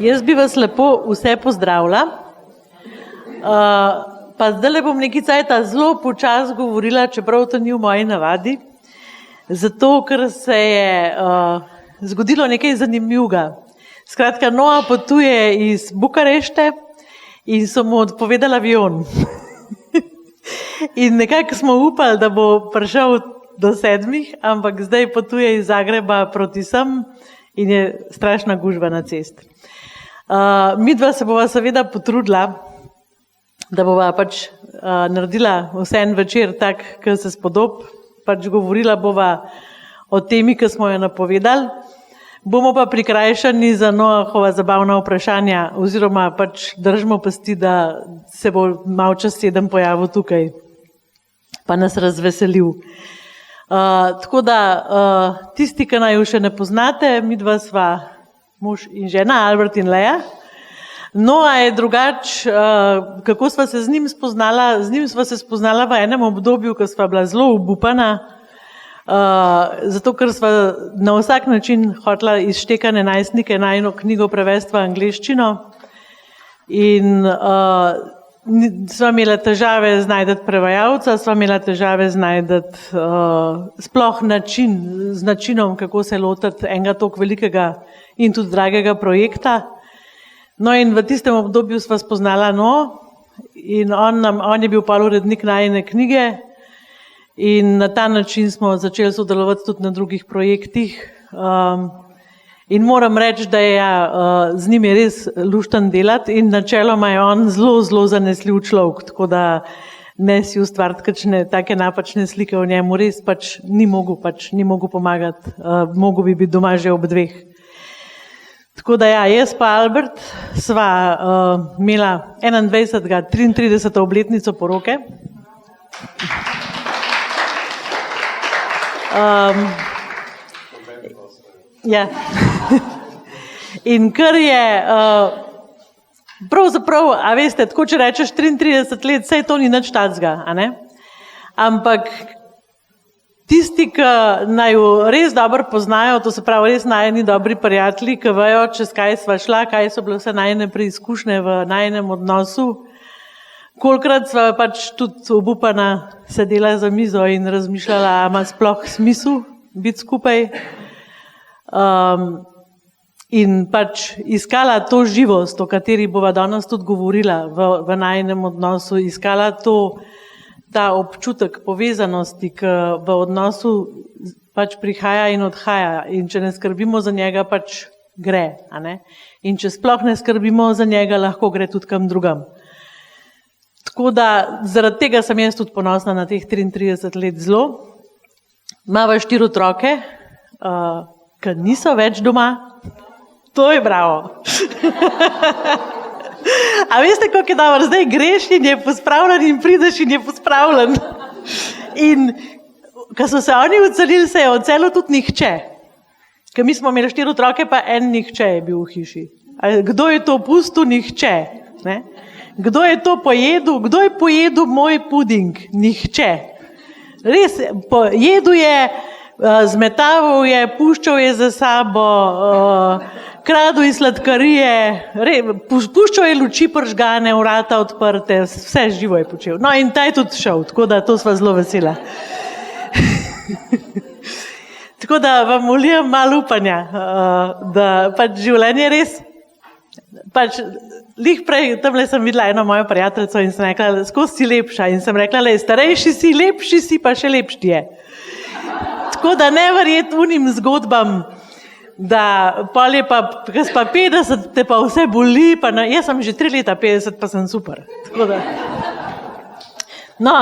Jaz bi vas lepo vse pozdravila. Pa zdaj bom nekaj cajta zelo počas govorila, čeprav to ni v moji navadi, zato ker se je zgodilo nekaj zanimivega. Skratka, Noa potuje iz Bukarešte in so mu odpovedali avion. In nekako smo upali, da bo prišel do 7, ampak zdaj potuje iz Zagreba proti sem in je strašna gužva na cesti. Midva se bova seveda potrudila, da bova pač naredila vse en večer tak, ki se spodob, pač govorila bova o temi, ki smo jo napovedali. Bomo pa prikrajšani za Noahova zabavna vprašanja oziroma pač držimo pasti, da se bo malo čas 7 pojavil tukaj, pa nas razveselil. Tako da tisti, ki naju še ne poznate, midva sva mož in žena, Albert in Leja. Noa je drugač, kako sva se z njim spoznala? Z njim sva se spoznala v enem obdobju, ko sva bila zelo obupana, zato ker sva na vsak način hotela izštekane najstnike najino knjigo prevesti v angleščino in sva imela težave znajdeti prevajalca, sva imela težave znajdeti sploh z načinom, kako se lotiti enega toliko velikega in tudi dragega projekta. No in v tistem obdobju sva spoznala in on je bil pol urednik najine knjige in na ta način smo začeli sodelovati tudi na drugih projektih. In moram reči, da je z njim je res lušten delati in načeloma je on zelo, zelo zanesljiv človek, tako da ne si ustvariti kakšne take napačne slike o njemu, res pač ni mogel pomagati, mogel bi biti doma že ob 2. Tako da jaz pa Albert sva imela 33. obletnico poroke. Ja. In kar je pravzaprav, a veste, tako če rečeš 33 let, saj to ni nič tacga, a ne? Ampak tisti, ki naju res dobro poznajo, to se pravi res najini dobri prijatelji, ki vejo, čez kaj sva šla, kaj so bile vse najine preizkušnje v najinem odnosu, kolikrat sva pač tudi obupana sedela za mizo in razmišljala, a ima sploh smisel biti skupaj. In pač iskala to živost, o kateri bova danes tudi govorila v najinem odnosu, iskala ta občutek povezanosti, ki v odnosu pač prihaja in odhaja in če ne skrbimo za njega, pač gre. A ne? In če sploh ne skrbimo za njega, lahko gre tudi kam drugam. Tako da zaradi tega sem jaz tudi ponosna na teh 33 let zelo. Mava 4 otroke, ki niso več doma. To je bravo. A veste, kako je dobro, zdaj greš in je pospravljen in prideš in je pospravljen. In ko so se oni odselili, se je odselil tudi nihče. Ker mi smo imeli 4 otroke, pa en nihče je bil v hiši. Kdo je to pustil? Nihče. Ne? Kdo je to pojedel? Kdo je pojedel moj puding? Nihče. Res, pojedel je, zmetaval je, puščal je za sabo, kradel iz sladkarije, puščal je luči pržgane, vrata odprte, vse živo je počel. No in ta je tudi šel, tako da to sva zelo vesela. Tako da vam vlijem malo upanja, da pač življenje res, pač lih prej, tamle sem videla eno mojo prijateljico in sem rekla, skozi si lepša in sem rekla, starejši si, lepši si, pa še lepši je. Tako da ne verjeti unim zgodbam, da pol je pa, ko si pa 50, te pa vse boli, pa jaz sem že 3 leta 50, pa sem super. Tako da. No,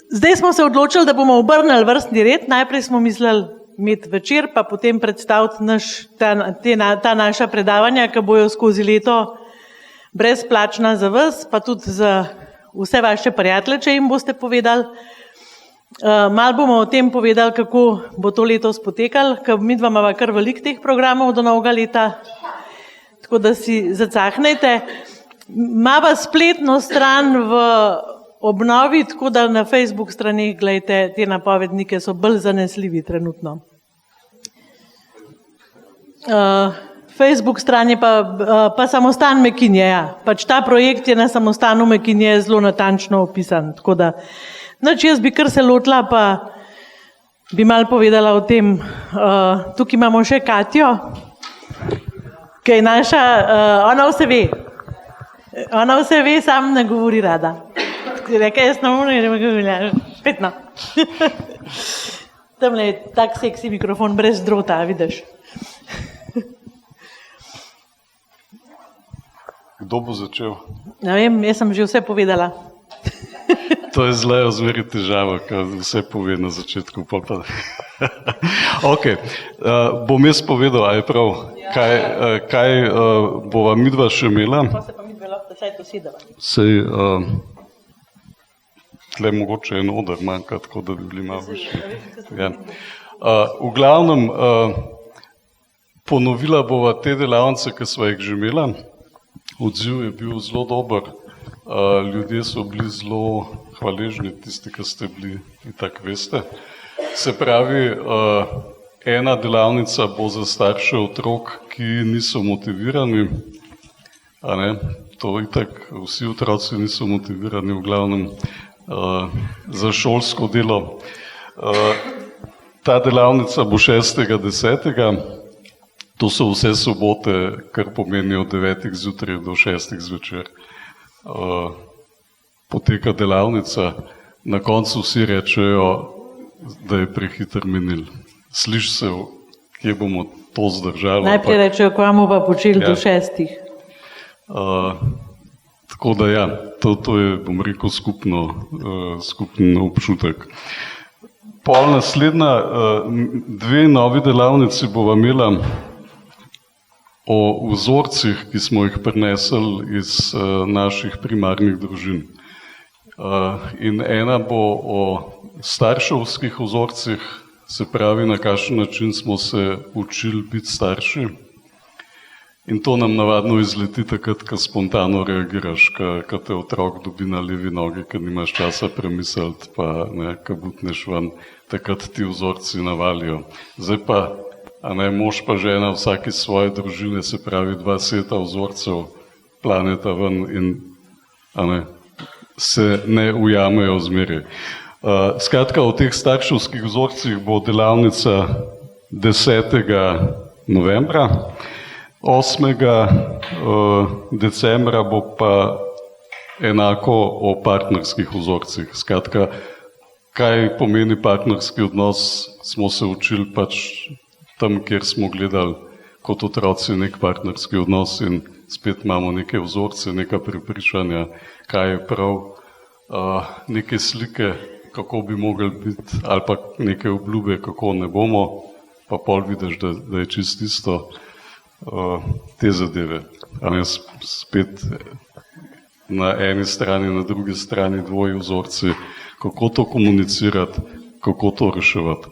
zdaj smo se odločili, da bomo obrnili vrstni red. Najprej smo mislili imeti večer, pa potem predstaviti ta naša predavanja, ki bojo skozi leto brezplačna za vas, pa tudi za vse vaše prijatelje, če jim boste povedali. Malo bomo o tem povedali, kako bo to letos potekalo, ker midva imava kar veliko teh programov do novega leta, tako da si zacahnejte. Imava spletno stran v obnovi, tako da na Facebook straneh, gledajte, te napovednike so bolj zanesljivi trenutno. Facebook strani pa samostan Mekinje, ja. Pač ta projekt je na samostanu Mekinje zelo natančno opisan, tako da, jaz bi kar se lotila, pa bi malo povedala o tem. Tukaj imamo še Katjo, ki je naša, ona vse ve, sam ne govori rada. Reka, jaz ne govorim, spet no. Tamle je tak seksi mikrofon brez drota, vidiš. Kdo bo začel? Ne vem, jaz sem že vse povedala. To je zle ozmeri težava, ko vse pove na začetku. Ok, bom jaz povedal, a je prav, kaj bova midva še imela. Pa se pa midva lahko vsaj to sedava. Sej, tle mogoče en oder manjka, tako da bi bili malo više. Ja. V glavnem, ponovila bova te delavnice, ki sva jih že imela. Odziv je bil zelo dober, ljudje so bili zelo hvaležni, tisti, ki ste bili, in tako veste. Se pravi, ena delavnica bo za starše otrok, ki niso motivirani, a ne, to itak, vsi otroci niso motivirani, v glavnem, za šolsko delo. Ta delavnica bo 6.10. To so vse sobote, kar pomeni od 9. zjutraj do 6. zvečer. Poteka delavnica, na koncu vsi rečejo, da je prehiter minil. Sliši se, kje bomo to zdržali. Najprej rečejo, ko bomo pa počeli do 6. Tako da ja, to je, bom rekel, skupen občutek. Pol naslednja, dve novi delavnici bova imela o vzorcih, ki smo jih prinesli iz naših primarnih družin. In ena bo o starševskih vzorcih, se pravi, na kakšen način smo se učili biti starši. In to nam navadno izleti takrat, ko spontano reagiraš, ko te otrok dobi na levi nogi, ko nimaš časa premisliti, pa ne, ko butneš ven, takrat ti vzorci navalijo. Zdaj pa, a ne, mož pa žena vsaki svoje družine, se pravi 2 seta vzorcev planeta ven in a ne, se ne ujamejo zmeraj. Skratka, o teh starševskih vzorcih bo delavnica 10. novembra, 8. decembra bo pa enako o partnerskih vzorcih. Skratka, kaj pomeni partnerski odnos, smo se učili pač tam, kjer smo gledali kot otroci nek partnerski odnos in spet imamo neke vzorce, neka prepričanja, kaj je prav, neke slike, kako bi mogli biti, ali pa neke obljube, kako ne bomo, pa pol vidiš, da je čist isto te zadeve. A ne spet na eni strani, na drugi strani dvoji vzorci, kako to komunicirati, kako to reševati.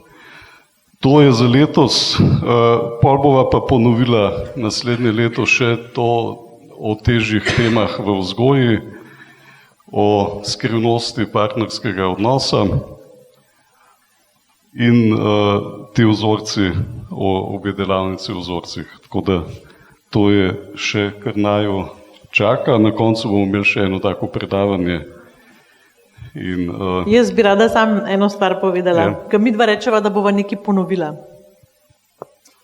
To je za letos, pol bova pa ponovila naslednje leto še to o težjih temah v vzgoji, o skrivnosti partnerskega odnosa in ti vzorci, obe delavnici v vzorcih. Tako da to je še kar naju čaka, na koncu bomo imeli še eno tako predavanje. Jaz bi rada sam eno stvar povedala, ker midva rečeva, da bova nekaj ponovila.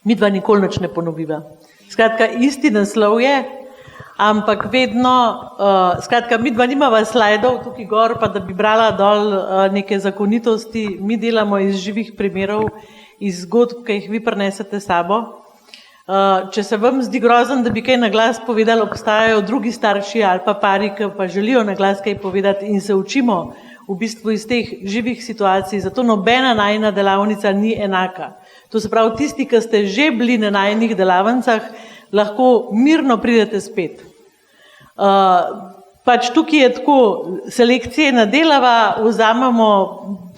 Midva nikoli nič ne ponoviva. Skratka, isti naslov je, ampak vedno, skratka, midva nimava slajdov tukaj gor, pa da bi brala dol neke zakonitosti, mi delamo iz živih primerov, iz zgodb, ki jih vi prinesete sabo. Če se vam zdi grozen, da bi kaj na glas povedali, obstajajo drugi starši ali pa pari, ki pa želijo na glas kaj povedati in se učimo v bistvu iz teh živih situacij, zato nobena najina delavnica ni enaka. To se pravi, tisti, ki ste že bili na najinih delavnicah, lahko mirno pridete spet. Pač tukaj je tako, selekcije nadelava, vzamemo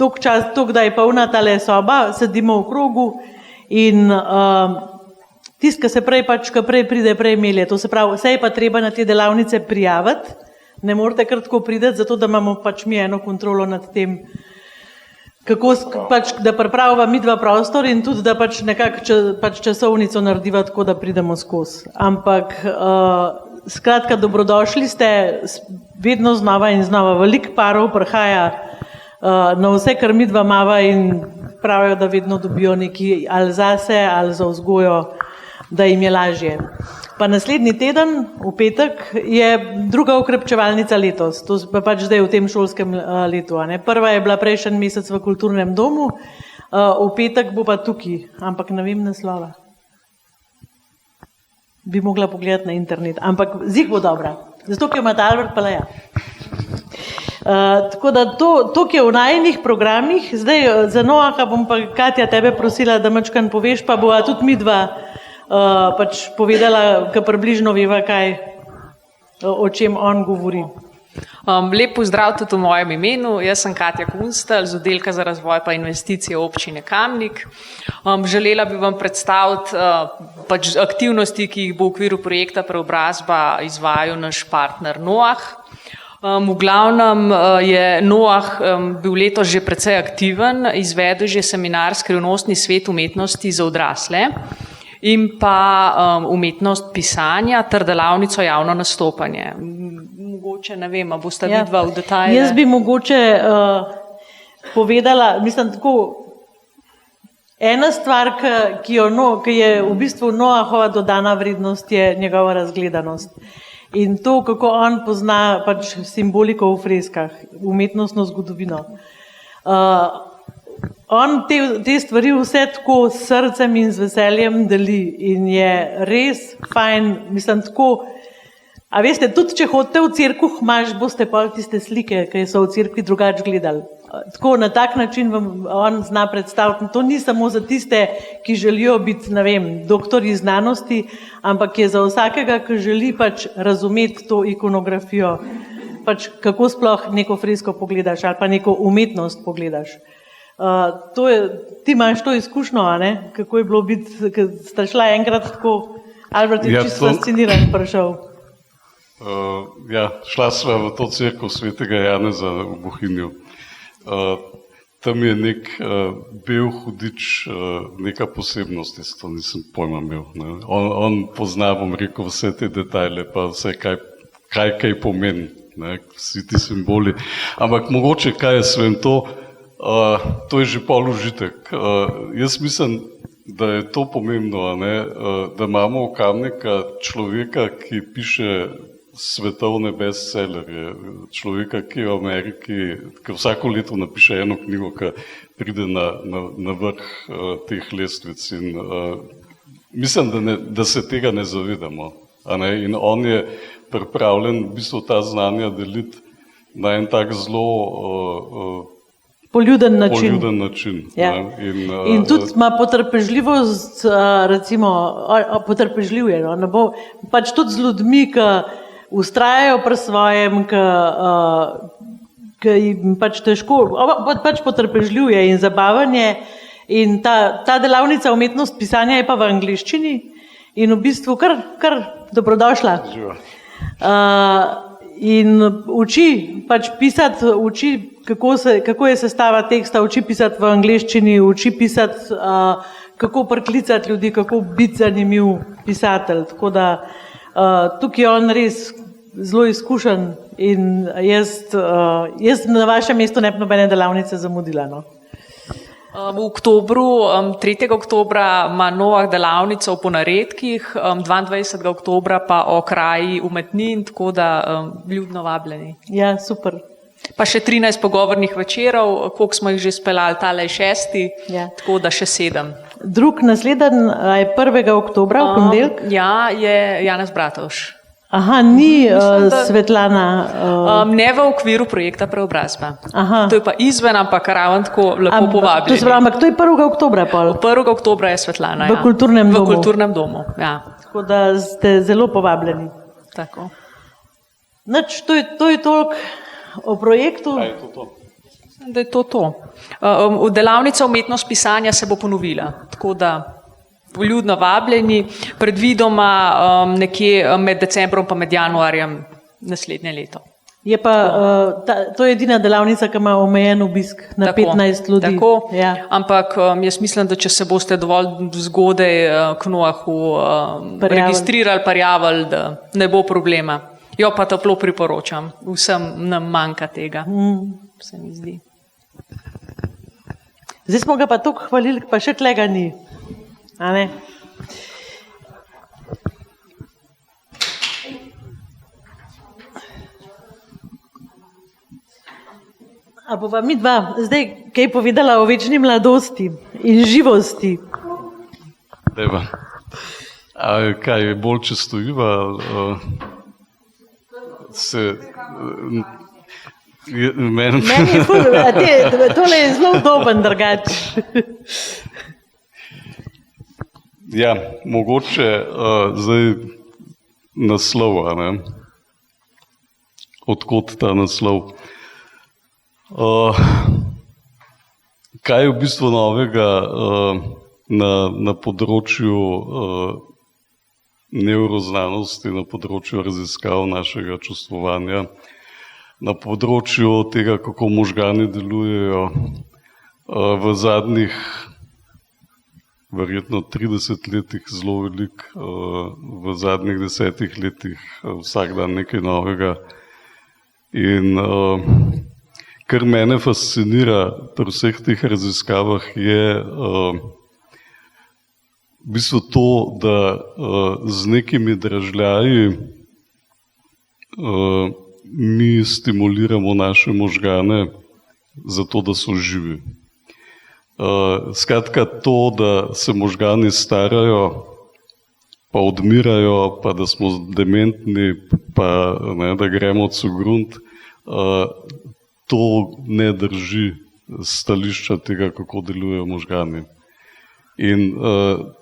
toliko, da je polna tale soba, sedimo v krogu in tisti, ki se prej pride, prej melje. To se pravi, vse je pa treba na te delavnice prijaviti, ne morete kar tako priti, zato da imamo pač mi eno kontrolo nad tem, da pripravimo midva prostor in tudi, da pač nekako časovnico narediva tako, da pridemo skozi. Ampak, skratka, dobrodošli ste vedno znova in znova. Veliko parov prihaja na vse, kar midva mava in pravijo, da vedno dobijo nekaj ali zase ali za vzgojo, da jim je lažje. Pa naslednji teden, v petek, je druga okrepčevalnica letos, to pa pač zdaj v tem šolskem letu. Ne? Prva je bila prejšnji mesec v kulturnem domu, v petek bo pa tukaj, ampak ne vem naslova. Bi mogla pogledati na internet, ampak zih bo dobra, zato ker imate Albert pa Leja. Tako da to je v najinih programih, zdaj za Noaha bom pa Katja tebe prosila, da mačkan poveš, pa bova tudi midva pač povedala, ka približno veva, kaj, o čem on govori. Lep pozdrav tudi v mojem imenu. Jaz sem Katja Kunstelj z oddelka za razvoj pa investicije občine Kamnik. Želela bi vam predstaviti pač aktivnosti, ki jih bo v okviru projekta Preobrazba izvajal naš partner Noah. V glavnem je Noah bil letos že precej aktiven, izvedel že seminar Skrivnostni svet umetnosti za odrasle in pa umetnost pisanja ter delavnico javno nastopanje. Mogoče, ne vem, a boste vidva v detajle? Jaz bi mogoče povedala, mislim tako, ena stvar, ki je v bistvu Noahova dodana vrednost, je njegova razgledanost. In to, kako on pozna pač simboliko v freskah, umetnostno zgodovino. On te stvari vse tako s srcem in z veseljem deli in je res fajn, mislim tako, a veste, tudi če hodite v cerkev, boste pa tiste slike, ki so v cerkvi drugače gledali. Tako na tak način vam on zna predstaviti. To ni samo za tiste, ki želijo biti, ne vem, doktorji znanosti, ampak je za vsakega, ki želi pač razumeti to ikonografijo, pač kako sploh neko fresko pogledaš ali pa neko umetnost pogledaš. Ti imaš to izkušnjo, a ne? Kako je bilo biti, ko sta šla enkrat tako, Albert je čisto fasciniran prišel. Šla sva v to cerkev svetega Janeza v Bohinju. Tam je nek bel hudič, neka posebnost, jaz to nisem pojma imel. Ne. On pozna, bom rekel, vse te detajle, pa vse kaj pomeni, ne, vsi ti simboli. Ampak mogoče, kaj jaz vem, to je že pol užitek. Jaz mislim, da je to pomembno, ne, da imamo v Kamnika človeka, ki piše svetovne bestsellerje, človeka, ki je v Ameriki, ki vsako leto napiše eno knjigo, ki pride na vrh teh lestvic. In mislim, da se tega ne zavedamo. Ne? In on je pripravljen v bistvu ta znanja deliti na en tak zelo poljuden način. Ja. In tudi ima potrpežljivost, recimo, potrpežljiv je, no, pač tudi z ljudmi, ki ustrajajo pri svojem, ki jim pač težko, pač potrpežljiv je in zabaven je. In ta delavnica umetnost pisanja je pa v angleščini in v bistvu kar dobrodošla. In uči pač pisati, uči kako je sestava teksta, uči pisati v angleščini, uči pisati, kako priklicati ljudi, kako biti zanimiv pisatelj. Tako da tukaj je on res zelo izkušen in jaz na vašem mestu ne bi nobene delavnice zamudila. No. V oktobru, 3. oktobra ima Noah delavnico o ponaredkih, 22. oktobra pa o kraji umetnin, tako da vljudno vabljeni. Ja, super. Pa še 13 pogovornih večerov, koliko smo jih že speljali, tale je 6, tako da še 7. Drug naslednji je 1. oktobra, v ponedeljek? Ja, je Janez Bratovž. Aha, ni Svetlana. Ne v okviru projekta Preobrazba. To je pa izven, ampak raven tako lepo povabljeni. To se pravi, ampak to je 1. oktobra pol? 1. oktobra je Svetlana, v kulturnem domu. V kulturnem domu, ja. Tako da ste zelo povabljeni. Tako. Nač, to je toliko o projektu. Kaj je to? Da je to. Delavnica umetnost pisanja se bo ponovila, tako da vljudno vabljeni, predvidoma nekje med decembrom pa med januarjem naslednje leto. Je pa to je edina delavnica, ki ima omejen obisk na 15 ljudi. Tako, ja. Ampak jaz mislim, da če se boste dovolj zgodaj k Noahu registrirali, prijavili, da ne bo problema. Jo pa toplo priporočam, vsem nam manjka tega, se mi zdi. Zdaj smo ga pa toliko hvalili, pa še tlega ni. A ne? A bova mi dva zdaj kaj povedala o večni mladosti in živosti? Deva. A kaj je bolj čestojiva? Meni je ful, tole je zelo udoben drugač. Ja, mogoče zdaj naslov, a ne? Odkot ta naslov? Kaj je v bistvu novega na področju nevroznanosti, na področju raziskav našega čustvovanja, na področju tega, kako možgani delujejo v zadnjih verjetno 30 letih zelo velik, v zadnjih 10 letih vsak dan nekaj novega. In kar mene fascinira pri vseh teh raziskavah je v bistvu to, da z nekimi dražljaji mi stimuliramo naše možgane zato, da so živi. Skratka to, da se možgani starajo, pa odmirajo, pa da smo dementni, pa ne, da gremo cugrunt, to ne drži stališča tega, kako delujejo možgani. In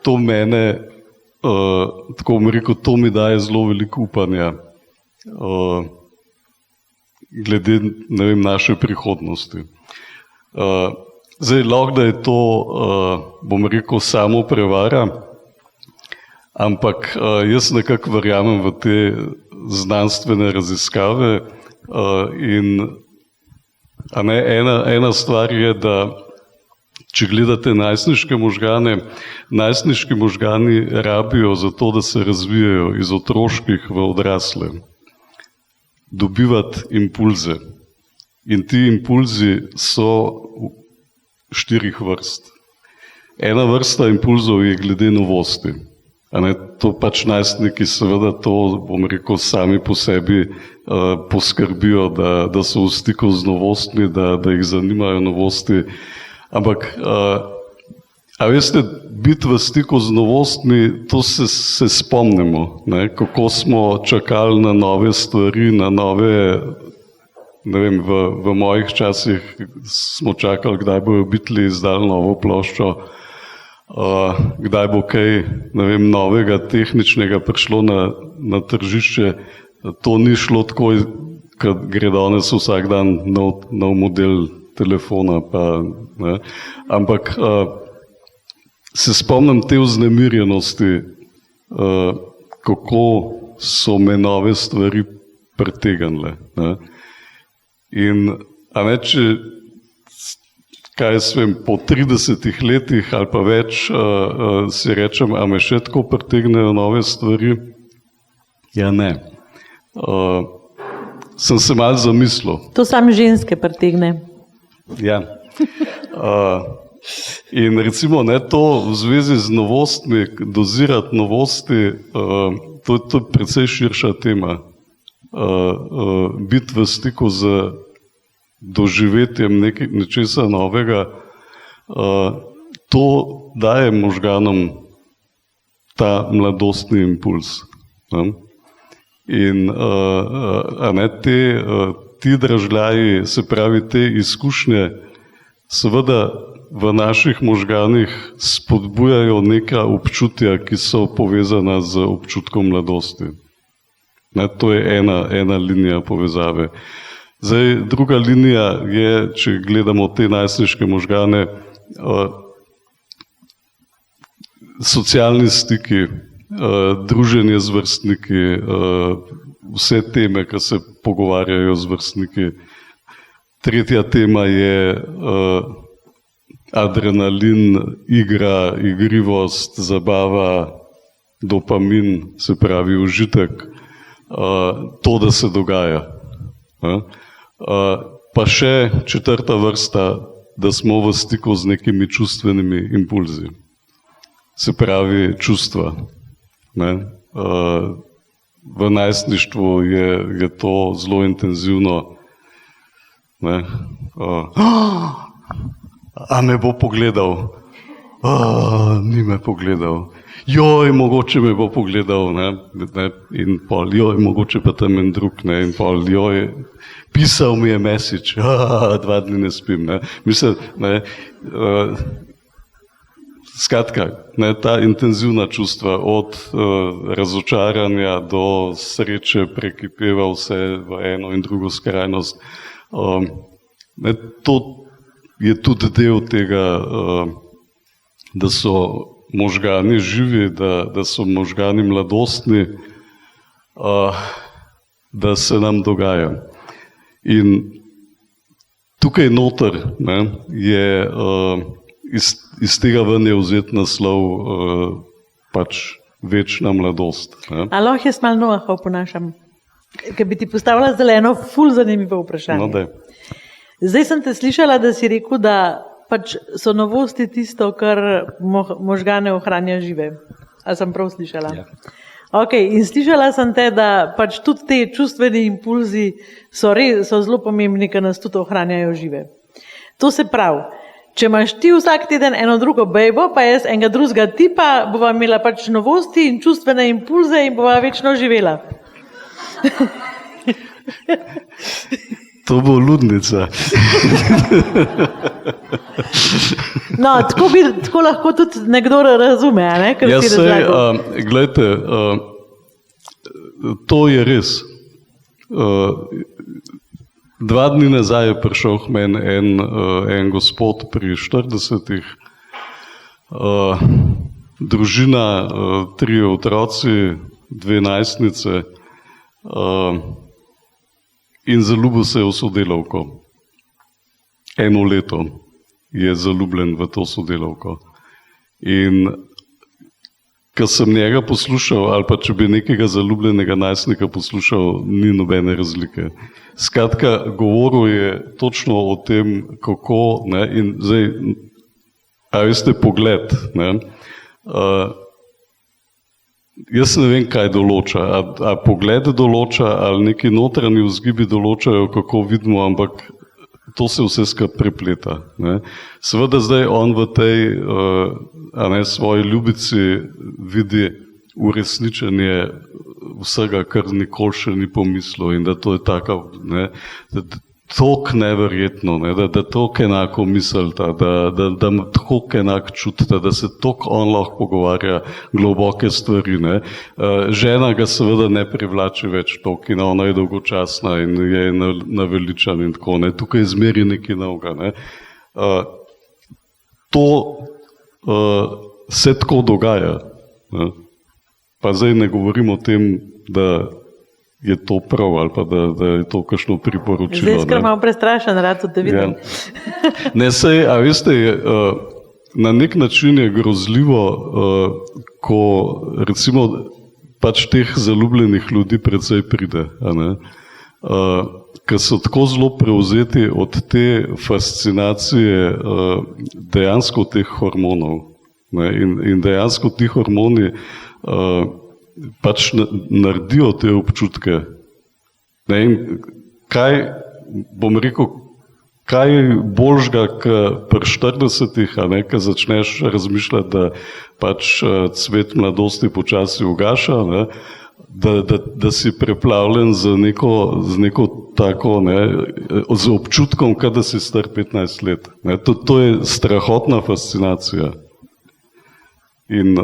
to mene, tako bom rekel, to mi daje zelo veliko upanja glede, ne vem, naše prihodnosti. Zdaj, lahko da je to, bom rekel, samo prevara, ampak jaz nekako verjamem v te znanstvene raziskave in ena stvar je, da če gledate najstniške možgane, najstniški možgani rabijo za to, da se razvijajo iz otroških v odrasle, dobivati impulze. In ti impulzi so 4 vrst. Ena vrsta impulzov je glede novosti. To pač najstniki seveda to, bom rekel, sami po sebi poskrbijo, da so v stiku z novostmi, da jih zanimajo novosti. Ampak, a veste, biti v stiku z novostmi, to se spomnimo, ne? Kako smo čakali na nove stvari, na nove, ne vem, v mojih časih smo čakali, kdaj bojo Beatli izdali novo ploščo, kdaj bo kaj, ne vem, novega tehničnega prišlo na tržišče. To ni šlo tako, kad gre danes vsak dan nov model telefona, pa, ne. Ampak se spomnim te vznemirjenosti, kako so me nove stvari pritegnile. In če kaj jaz vem, po 30 letih ali pa več si rečem, a me še tako pritegnejo nove stvari? Ja, ne. Sem se malo zamislil. To samo ženske pritegne. Ja. In recimo to v zvezi z novostmi, dozirati novosti, to je precej širša tema. Biti v stiku z doživetjem nečesa novega, to daje možganom ta mladostni impuls. In ti dražljaji, se pravi te izkušnje, seveda v naših možganih spodbujajo neka občutja, ki so povezana z občutkom mladosti. To je ena linija povezave. Zdaj, druga linija je, če gledamo te najstniške možgane, socialni stiki, druženje z vrstniki, vse teme, ki se pogovarjajo z vrstniki. Tretja tema je adrenalin, igra, igrivost, zabava, dopamin, se pravi užitek, to, da se dogaja. Pa še četrta vrsta, da smo v stiku z nekimi čustvenimi impulzi. Se pravi čustva. V najstništvu je to zelo intenzivno. A me bo pogledal? Ni me pogledal. Joj, mogoče me bo pogledal, in pol, joj, mogoče pa tam en drug, in pol, joj, pisal mi je message, 2 dni ne spim, Mislim, skratka, ta intenzivna čustva, od razočaranja do sreče prekipeva vse v eno in drugo skrajnost. To je tudi del tega, da so možgani živi, da so možgani mladostni, da se nam dogaja. In tukaj noter je iz tega ven je vzet naslov pač večna mladost. A lahko jaz malo noha oponašam? Ker bi ti postavila zeleno, ful zanimivo vprašanje. No, daj. Zdaj sem te slišala, da si rekel, da pač so novosti tisto, kar možgane ohranja žive. A sem prav slišala? Ja. Ok, in slišala sem te, da pač tudi te čustveni impulzi so zelo pomembni, ker nas tudi ohranjajo žive. To se pravi, če imaš ti vsak teden eno drugo bejbo, pa jaz enega drugega tipa, bova imela pač novosti in čustvene impulze in bova večno živela. To bo ludnica. No, tako lahko tudi nekdo razume, ne? Kar Ja, si razlagal. glejte, to je res. 2 dni nazaj je prišel k meni en gospod pri 40-ih, družina, 3 otroci, 2 najstnice, in zaljubil se je v sodelavko. 1 leto je zaljubljen v to sodelavko. In ko sem njega poslušal, ali pa če bi nekega zaljubljenega najstnika poslušal, ni nobene razlike. Skratka, govoril je točno o tem, kako, in zdaj, a veste, pogled, jaz ne vem, kaj določa, a pogled določa, ali neki notranji vzgibi določajo, kako vidimo, ampak to se vse skupaj prepleta. Seveda zdaj on v tej svoji ljubici vidi uresničenje vsega, kar nikoli še ni pomislil, in da to je tako, toliko neverjetno, da toliko enako mislita, da toliko enako čutita, da se toliko on lahko pogovarja globoke stvari. Žena ga seveda ne privlači več toliko in ona je dolgočasna in je naveličan in tako. Tukaj je zmeri nekaj novega. To se tako dogaja. Pa zdaj ne govorim o tem, da je to prav ali pa da je to kakšno priporočilo. Zdaj skoro malo prestrašen, rad te vidim. Ja. Ne, sej, a veste, na nek način je grozljivo, ko recimo pač teh zaljubljenih ljudi precej pride, ker so tako zelo prevzeti od te fascinacije dejansko teh hormonov. In dejansko ti hormoni pač naredijo te občutke. In kaj, bom rekel, kaj boljšega pri 40-ih, ko začneš razmišljati, da pač cvet mladosti počasi ugaša, da si preplavljen z neko tako, z občutkom, da si star 15 let. To je strahotna fascinacija. In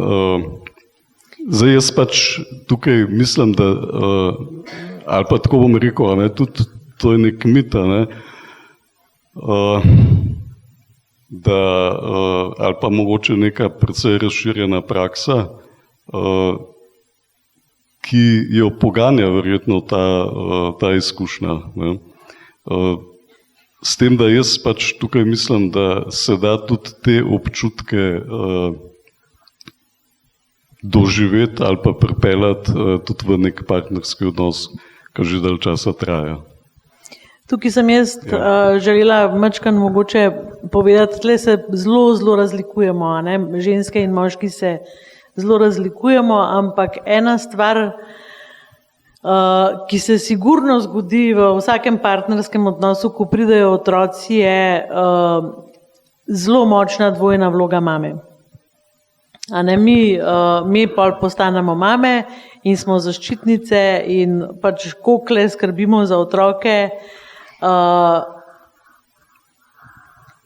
zdaj jaz pač tukaj mislim, da, ali pa tako bom rekel, tudi to je nek mit, da, ali pa mogoče neka precej razširjena praksa, ki jo poganja verjetno ta izkušnja. Ne. S tem, da jaz pač tukaj mislim, da se da tudi te občutke doživeti ali pa pripeljati tudi v nek partnerski odnos, ki že dalj časa traja. Tukaj sem jaz želela mačkan mogoče povedati, tle se zelo razlikujemo, a ne? Ženske in moški se zelo razlikujemo, ampak ena stvar, ki se sigurno zgodi v vsakem partnerskem odnosu, ko pridejo otroci, je zelo močna dvojna vloga mame. A ne, mi pol postanemo mame in smo zaščitnice in pač kokle skrbimo za otroke.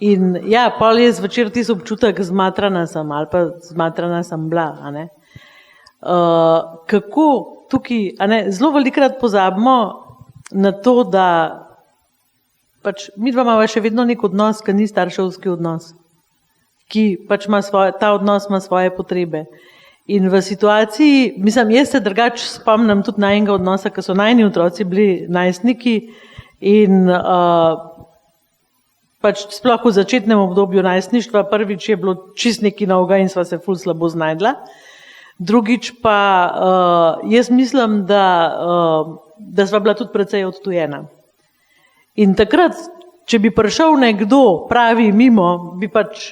In ja, pol je zvečer tisti občutek, zmatrana sem ali pa zmatrana sem bila. A ne. Kako tukaj, a ne, zelo velikokrat pozabimo na to, da pač midva imava še vedno nek odnos, ki ni starševski odnos, ki pač ta odnos ima svoje potrebe. In v situaciji, mislim, jaz se drugače spomnim tudi najnega odnosa, ko so najni otroci bili najstniki in pač sploh v začetnem obdobju najstništva, prvič je bilo čist nekaj novega in sva se ful slabo znajdla. Drugič pa jaz mislim, da sva bila tudi precej odtujena. In takrat, če bi prišel nekdo pravi mimo, bi pač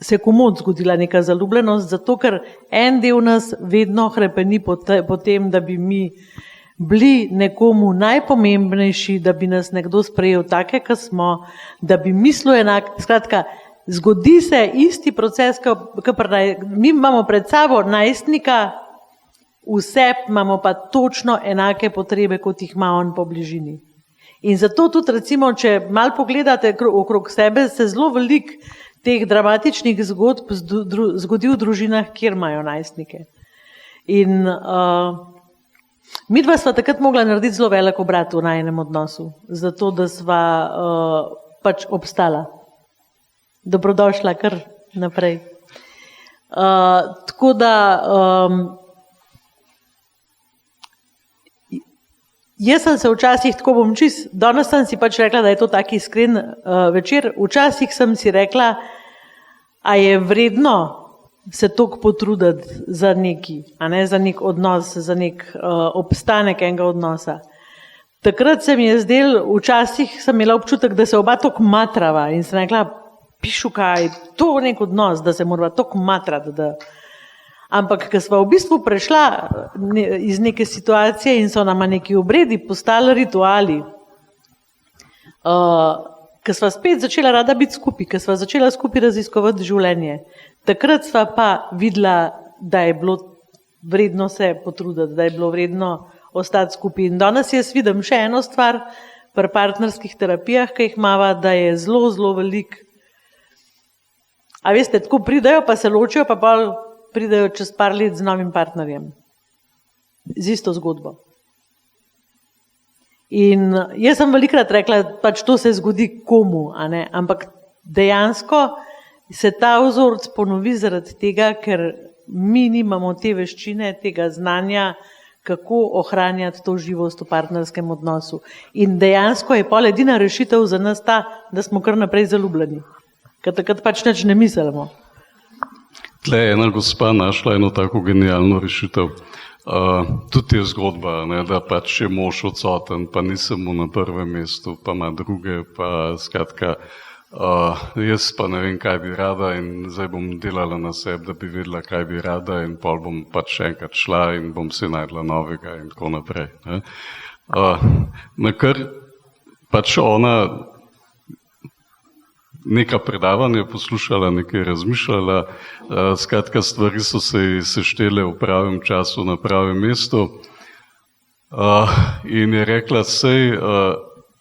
se komod zgodila neka zaljubljenost, zato ker en del nas vedno hrepeni po tem, da bi mi bili nekomu najpomembnejši, da bi nas nekdo sprejel take, kot smo, da bi mislil enak. Skratka, zgodi se isti proces, mi imamo pred sabo najstnika, vse imamo pa točno enake potrebe, kot jih ima on po bližini. In zato tudi recimo, če malo pogledate okrog sebe, se zelo veliko teh dramatičnih zgodb zgodi v družinah, kjer imajo najstnike. In midva sva takrat mogla narediti zelo velik obrat v najinem odnosu, zato da sva pač obstala. Dobrodošla kar naprej. Tako da jaz sem se včasih, tako bom danes sem si pač rekla, da je to tak iskren večer, včasih sem si rekla, a je vredno se toliko potruditi za neki, a ne za nek odnos, za nek obstanek enega odnosa. Takrat se mi je zdel, včasih sem imela občutek, da se oba toliko matrava in sem rekla, pišu kaj, to je nek odnos, da se morava toliko matrati, da... Ampak, ko sva v bistvu prešla iz neke situacije in so nama neki obredi postali rituali, ko sva spet začela rada biti skupaj, ko sva začela skupaj raziskovati življenje, takrat sva pa videla, da je bilo vredno se potruditi, da je bilo vredno ostati skupaj. In danes jaz vidim še eno stvar pri partnerskih terapijah, ki jih imava, da je zelo velik. A veste, tako pridejo, pa se ločijo, pa bolj pridejo čez par let z novim partnerjem. Z isto zgodbo. In jaz sem velikrat rekla, pač to se zgodi komu, a ne? Ampak dejansko se ta vzorec ponovi zaradi tega, ker mi nimamo te veščine, tega znanja, kako ohranjati to živost v partnerskem odnosu. In dejansko je pol edina rešitev za nas ta, da smo kar naprej zaljubljeni. Ker takrat pač nič ne mislimo. Tle je ena gospa našla eno tako genialno rešitev. Tudi je zgodba, ne, da pač je mož odsoten, pa nisem mu na prvem mestu, pa ima druge, pa skratka, jaz pa ne vem, kaj bi rada in zdaj bom delala na sebi, da bi vedela, kaj bi rada in pol bom pač še enkrat šla in bom si najdla novega in tako naprej. Ne. Na kar pač ona neka predavanja poslušala, nekaj razmišljala, skratka stvari so se seštele v pravem času na pravem mestu in je rekla, sej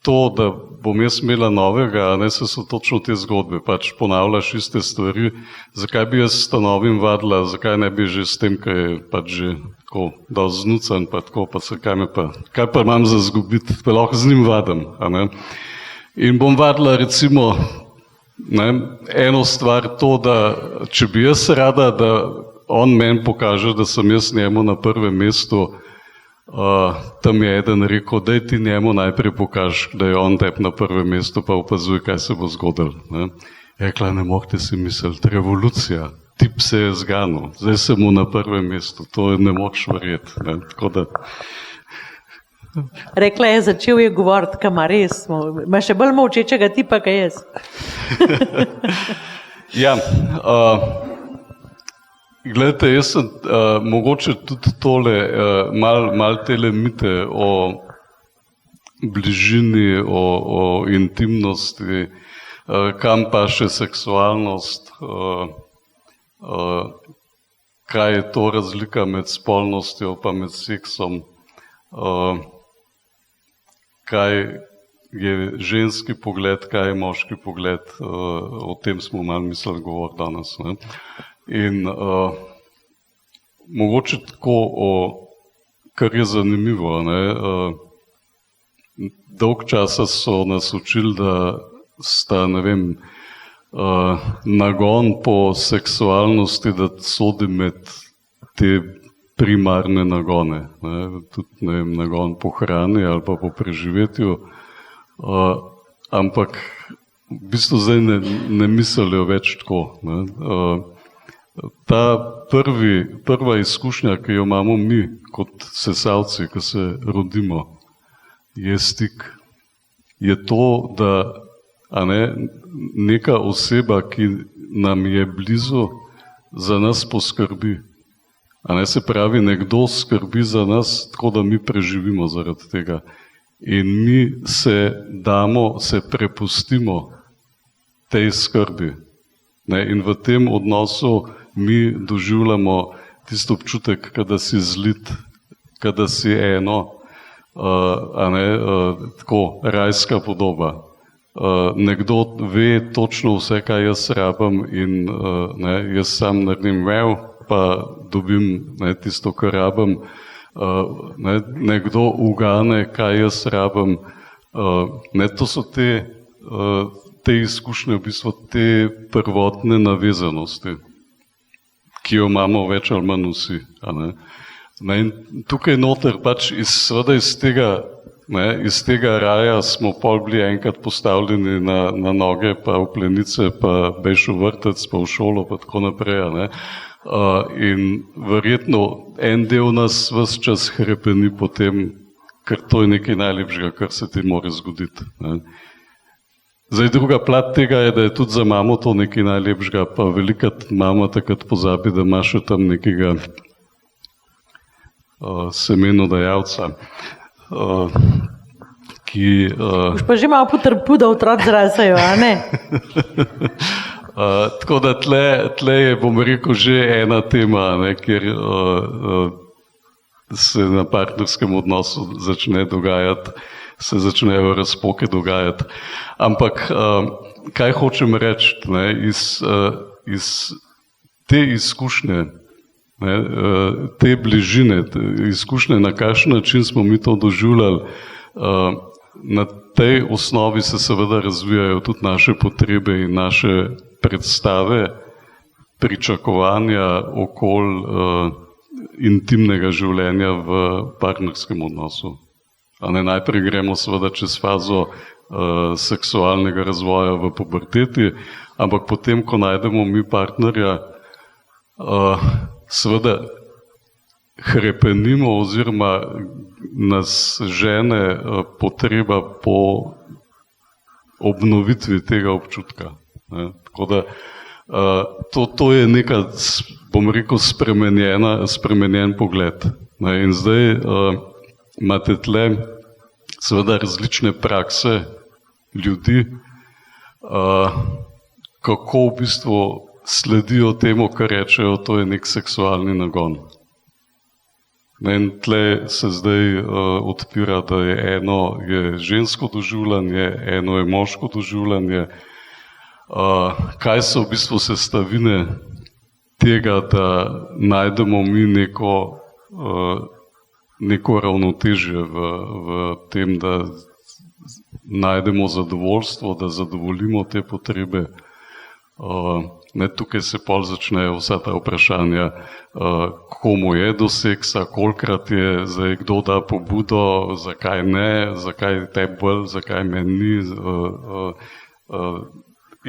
to, da bom jaz imela novega, a ne se so točno te zgodbe, pač ponavljaš iste stvari, zakaj bi jaz s ta novim vadila, zakaj ne bi že s tem, kaj je pač že tako dosti znucan, pa tako, pa se kaj pa imam za zgubiti, pa lahko z njim vadim, a ne. In bom vadila recimo eno stvar to, da če bi jaz rada, da on meni pokaže, da sem jaz njemu na prvem mestu, tam je eden rekel, daj ti njemu najprej pokaži, da je on tebi na prvem mestu, pa opazuj, kaj se bo zgodilo. Rekla, ne mohte si misliti, revolucija, tip se je zganil, zdaj sem mu na prvem mestu, to ne moš verjeti. Tako da... Rekla je, začel je govoriti, kama res smo. Ima še bolj molčečega tipa, kaj jaz. Ja, gledajte, jaz sem mogoče tudi tole, mal tele mite o bližini, o intimnosti, kam pa še seksualnost, kaj je to razlika med spolnostjo pa med seksom, kaj je ženski pogled, kaj je moški pogled, o tem smo malo mislili govoriti danes. Ne? In mogoče tako, kar je zanimivo, ne? Dolg časa so nas učili, da sta, ne vem, nagon po seksualnosti, da sodi med te primarne nagone, ne? Tudi ne vem, nagon po hrani ali pa po preživetju, ampak v bistvu zdaj ne mislijo več tako. Ne? Ta prva izkušnja, ki jo imamo mi kot sesalci, ki se rodimo, je stik. Je to, da neka oseba, ki nam je blizu, za nas poskrbi. Se pravi, nekdo skrbi za nas, tako da mi preživimo zaradi tega. In mi se prepustimo tej skrbi. In v tem odnosu mi doživljamo tisto občutek, kada si zlit, kada si eno, tako rajska podoba. Nekdo ve točno vse, kaj jaz rabim in jaz sam naredim vev, pa dobim tisto, kar rabim. Nekdo ugane, kaj jaz rabim. To so te izkušnje, v bistvu te prvotne navezanosti, ki jo imamo več ali manj vsi. In tukaj noter pač iz tega raja smo pol bili enkrat postavljeni na noge, pa v plenice, pa bejš v vrtec, pa v šolo, pa tako naprej. In verjetno en del nas ves čas hrepeni po tem, ker to je nekaj najlepšega, kar se ti more zgoditi. Zdaj, druga plat tega je, da je tudi za mamo to nekaj najlepšega, pa velikrat mama takrat pozabi, da ima še tam nekega semenodajalca, ki... Už pa že malo potrpu, da otroci zrasejo, a ne? Tako da tle je, bom rekel, že ena tema, kjer se na partnerskem odnosu začnejo razpoke dogajati. Ampak kaj hočem reči, iz te izkušnje, te bližine, izkušnje, na kakšen način smo mi to doživljali, na tej osnovi se seveda razvijajo tudi naše potrebe in naše predstave, pričakovanja okoli intimnega življenja v partnerskem odnosu. Najprej gremo seveda čez fazo seksualnega razvoja v puberteti, ampak potem, ko najdemo mi partnerja, seveda hrepenimo oziroma nas žene potreba po obnovitvi tega občutka. Tako da to je neka, bom rekel, spremenjen pogled. In zdaj imate tle seveda različne prakse ljudi, kako v bistvu sledijo temu, kar rečejo, to je nek seksualni nagon. In tle se zdaj odpira, da je eno je žensko doživljanje, eno je moško doživljanje. Kaj so v bistvu sestavine tega, da najdemo mi neko ravnotežje v tem, da najdemo zadovoljstvo, da zadovoljimo te potrebe. Tukaj se pol začnejo vsa ta vprašanja, komu je do seksa, kolikrat je, zdaj kdo da pobudo, zakaj ne, zakaj te bolj, zakaj meni ni,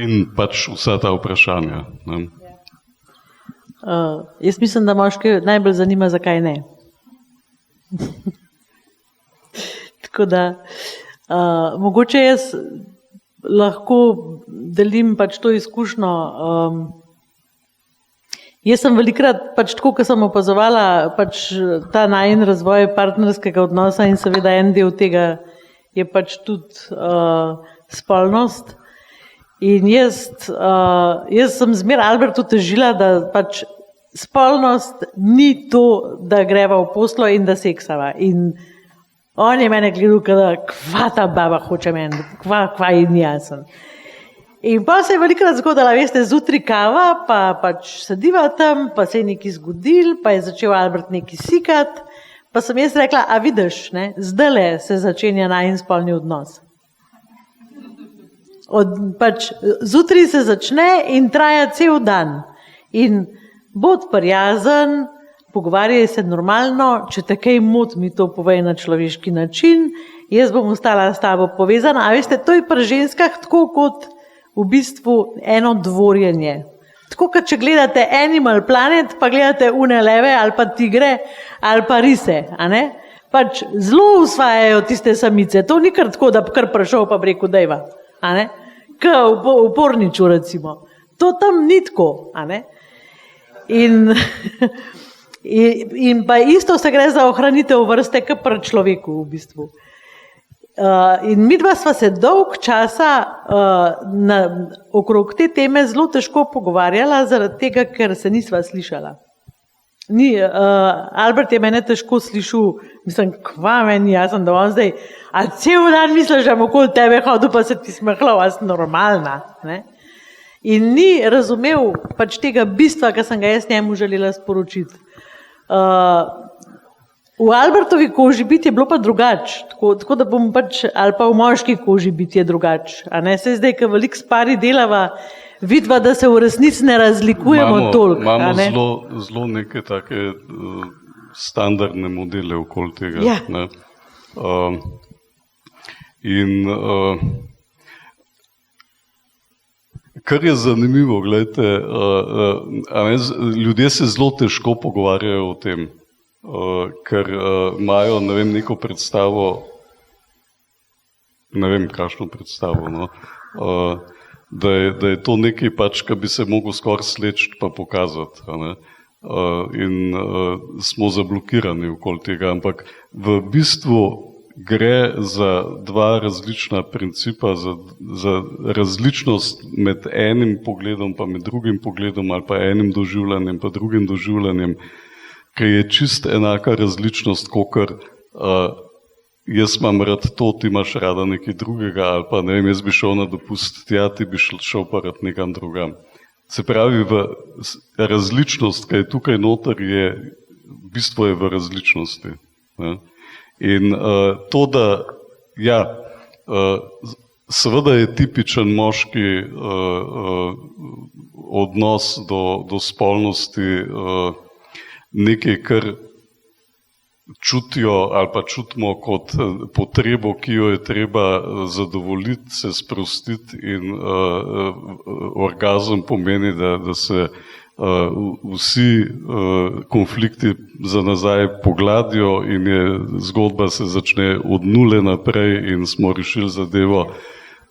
in pač vsa ta vprašanja. Ne. Jaz mislim, da moški najbolj zanima, zakaj ne. Tako da, mogoče jaz lahko delim pač to izkušnjo. Jaz sem velikrat, pač tako, ko sem opazovala pač ta najin razvoj partnerskega odnosa in seveda en del tega je pač tudi spolnost. In jaz sem zmeraj Albertu težila, da pač spolnost ni to, da greva v poslo in da seksava. In on je mene gledal, da kva ta baba hoče meni, kva in jasen. In pa se je velikrat zgodila, veste, zjutraj kava, pa pač sediva tam, pa se je nekaj zgodil, pa je začel Albert nekaj sikat, pa sem jaz rekla, a vidiš, ne, zdajle se začenja najin spolni odnos. Pač zjutraj se začne in traja cel dan. In bod prijazen, pogovarjaj se normalno, če te kaj moti, mi to povej na človeški način, jaz bom ostala s tabo povezana. A veste, to je pri ženskah tako kot v bistvu eno dvorjenje. Tako kot če gledate Animal Planet, pa gledate une leve ali pa tigre ali pa rise, a ne? Pač zelo usvajajo tiste samice. To ni kar tako, da kar prišel pa bi rekel dejva, a ne? K uporniču recimo. To tam ni tako, a ne? In pa isto se gre za ohranitev vrste, kot pri človeku v bistvu. In midva sva se dolg časa okrog te teme zelo težko pogovarjala, zaradi tega, ker se nisva slišala. Albert je mene težko slišal, mislim, kva meni, jaz sem da on zdaj, a cel dan misliš, da bom okoli tebe hodil, pa se ti smehljal, a si normalna. Ne? In ni razumel pač tega bistva, ki sem ga jaz njemu želela sporočiti. V Albertovi koži biti je bilo pa drugače, tako da bom pač, ali pa v moški koži biti je drugače. Saj zdaj, ko veliko s pari delava, vidva, da se v resnici ne razlikujemo toliko. Imamo zelo neke take standardne modele okoli tega. Ja. Ne? Kar je zanimivo, gledajte, ljudje se zelo težko pogovarjajo o tem, ker imajo, ne vem, neko predstavo, ne vem, kakšno predstavo, no, da je to nekaj pač, kar bi se mogel skoraj sleči pa pokazati. In smo zablokirani okoli tega, ampak v bistvu gre za dva različna principa, za različnost med enim pogledom pa med drugim pogledom ali pa enim doživljanjem pa drugim doživljanjem, ki je čist enaka različnost, kakor jaz imam rad to, ti imaš rada nekaj drugega, ali pa ne vem, jaz bi šel na dopust tja, ti bi šel pa rad nekam drugam. Se pravi, različnost, ki je tukaj noter, bistvo je v različnosti. Ne? In to, da, ja, seveda je tipičen moški odnos do spolnosti nekaj, kar čutijo ali pa čutimo kot potrebo, ki jo je treba zadovoljiti, se sprostiti in orgazem pomeni, da se vsi konflikti za nazaj pogladijo in zgodba se začne od nule naprej in smo rešili zadevo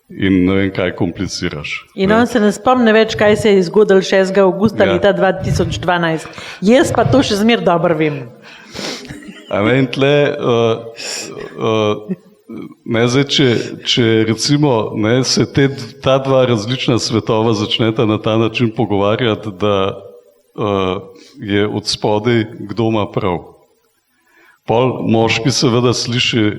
in ne vem, kaj kompliciraš. In on se ne spomne več, kaj se je zgodilo 6. avgusta leta 2012. Jaz pa to še zmer dobro vem. A ne, in tle, če recimo se ta dva različna svetova začneta na ta način pogovarjati, da je od spodaj, kdo ima prav. Pol moški seveda sliši,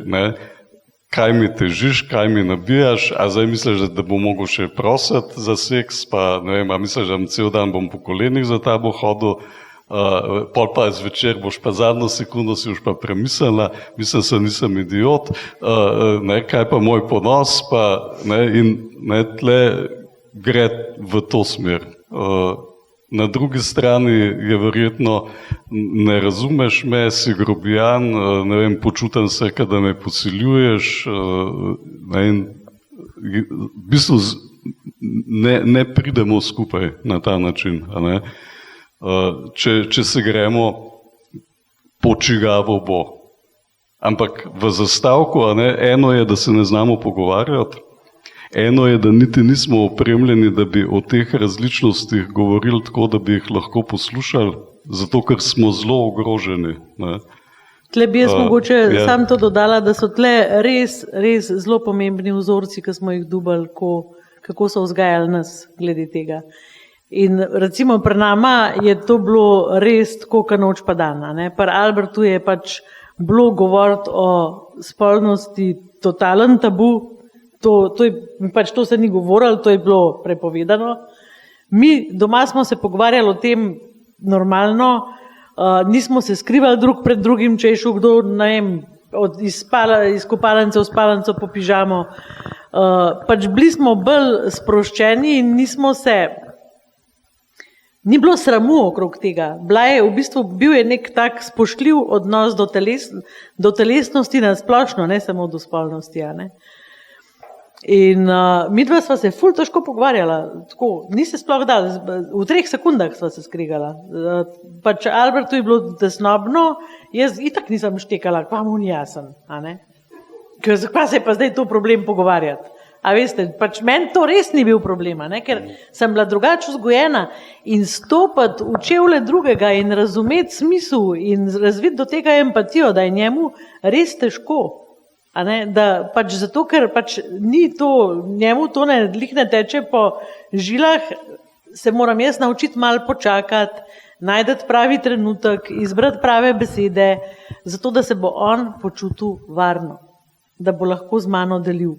kaj mi težiš, kaj mi nabijaš, a zdaj misliš, da bom mogel še prositi za seks, pa ne vem, a misliš, da cel dan bom po kolenih za tabo hodil, pol pa zvečer boš pa zadnjo sekundo si už pa premislila, mislim se, nisem idiot, kaj pa moj ponos, pa in tle gre v to smer. Na drugi strani je verjetno, ne razumeš me, si grobijan, ne vem, počutim se, da me posiljuješ, v bistvu ne pridemo skupaj na ta način. A ne? Če se gremo, po čigavo bo. Ampak v zastavku, a ne, eno je, da se ne znamo pogovarjati, eno je, da niti nismo opremljeni, da bi o teh različnostih govorili tako, da bi jih lahko poslušali, zato ker smo zelo ogroženi. Ne. Tle bi jaz mogoče sam to dodala, da so tle res zelo pomembni vzorci, ki smo jih dubali, kako so vzgajali nas glede tega. In recimo pri nama je to bilo res tako, kot noč pa dan. Pri Albertu je pač bilo govoriti o spolnosti totalen tabu, to se ni govorilo, to je bilo prepovedano. Mi doma smo se pogovarjali o tem normalno, nismo se skrivali drug pred drugim, če je šel kdo, ne vem, iz kopalnice v spalnico po pižamo. Pač bili smo bolj sproščeni in ni bilo sramu okrog tega. Bil je nek tak spoštljiv odnos do telesnosti na splošno, ne samo do spolnosti. In midva sva se ful težko pogovarjala, tako, ni se sploh dala, v 3 sekundah sva se skrigala. Pač Albertu je bilo tesnobno, jaz itak nisem štekala, kva mu ni jasen. Kva se je pa zdaj to problem pogovarjati? A veste, pač meni to res ni bil problema, ker sem bila drugače vzgojena in stopiti v čevlje drugega in razumeti smisel in razviti do tega empatijo, da je njemu res težko. Zato, ker ni to, njemu to ne teče po žilah, se moram jaz naučiti malo počakati, najti pravi trenutek, izbrati prave besede, zato da se bo on počutil varno, da bo lahko z mano delil.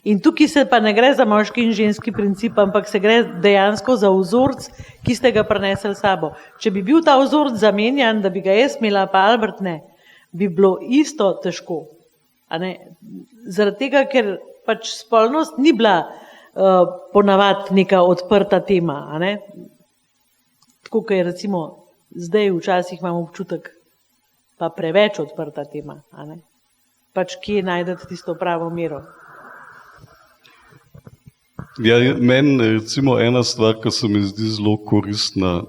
In tukaj se pa ne gre za moški in ženski princip, ampak se gre dejansko za vzorc, ki ste ga prinesli s sabo. Če bi bil ta vzorc zamenjan, da bi ga jaz imela, pa Albert ne, bi bilo isto težko. Zaradi tega, ker pač spolnost ni bila ponavadi neka odprta tema. Tako, kot je recimo zdaj včasih imam občutek, pa preveč odprta tema. Pač kje najdete tisto pravo mero. Ja, meni recimo ena stvar, ki se mi zdi zelo koristna,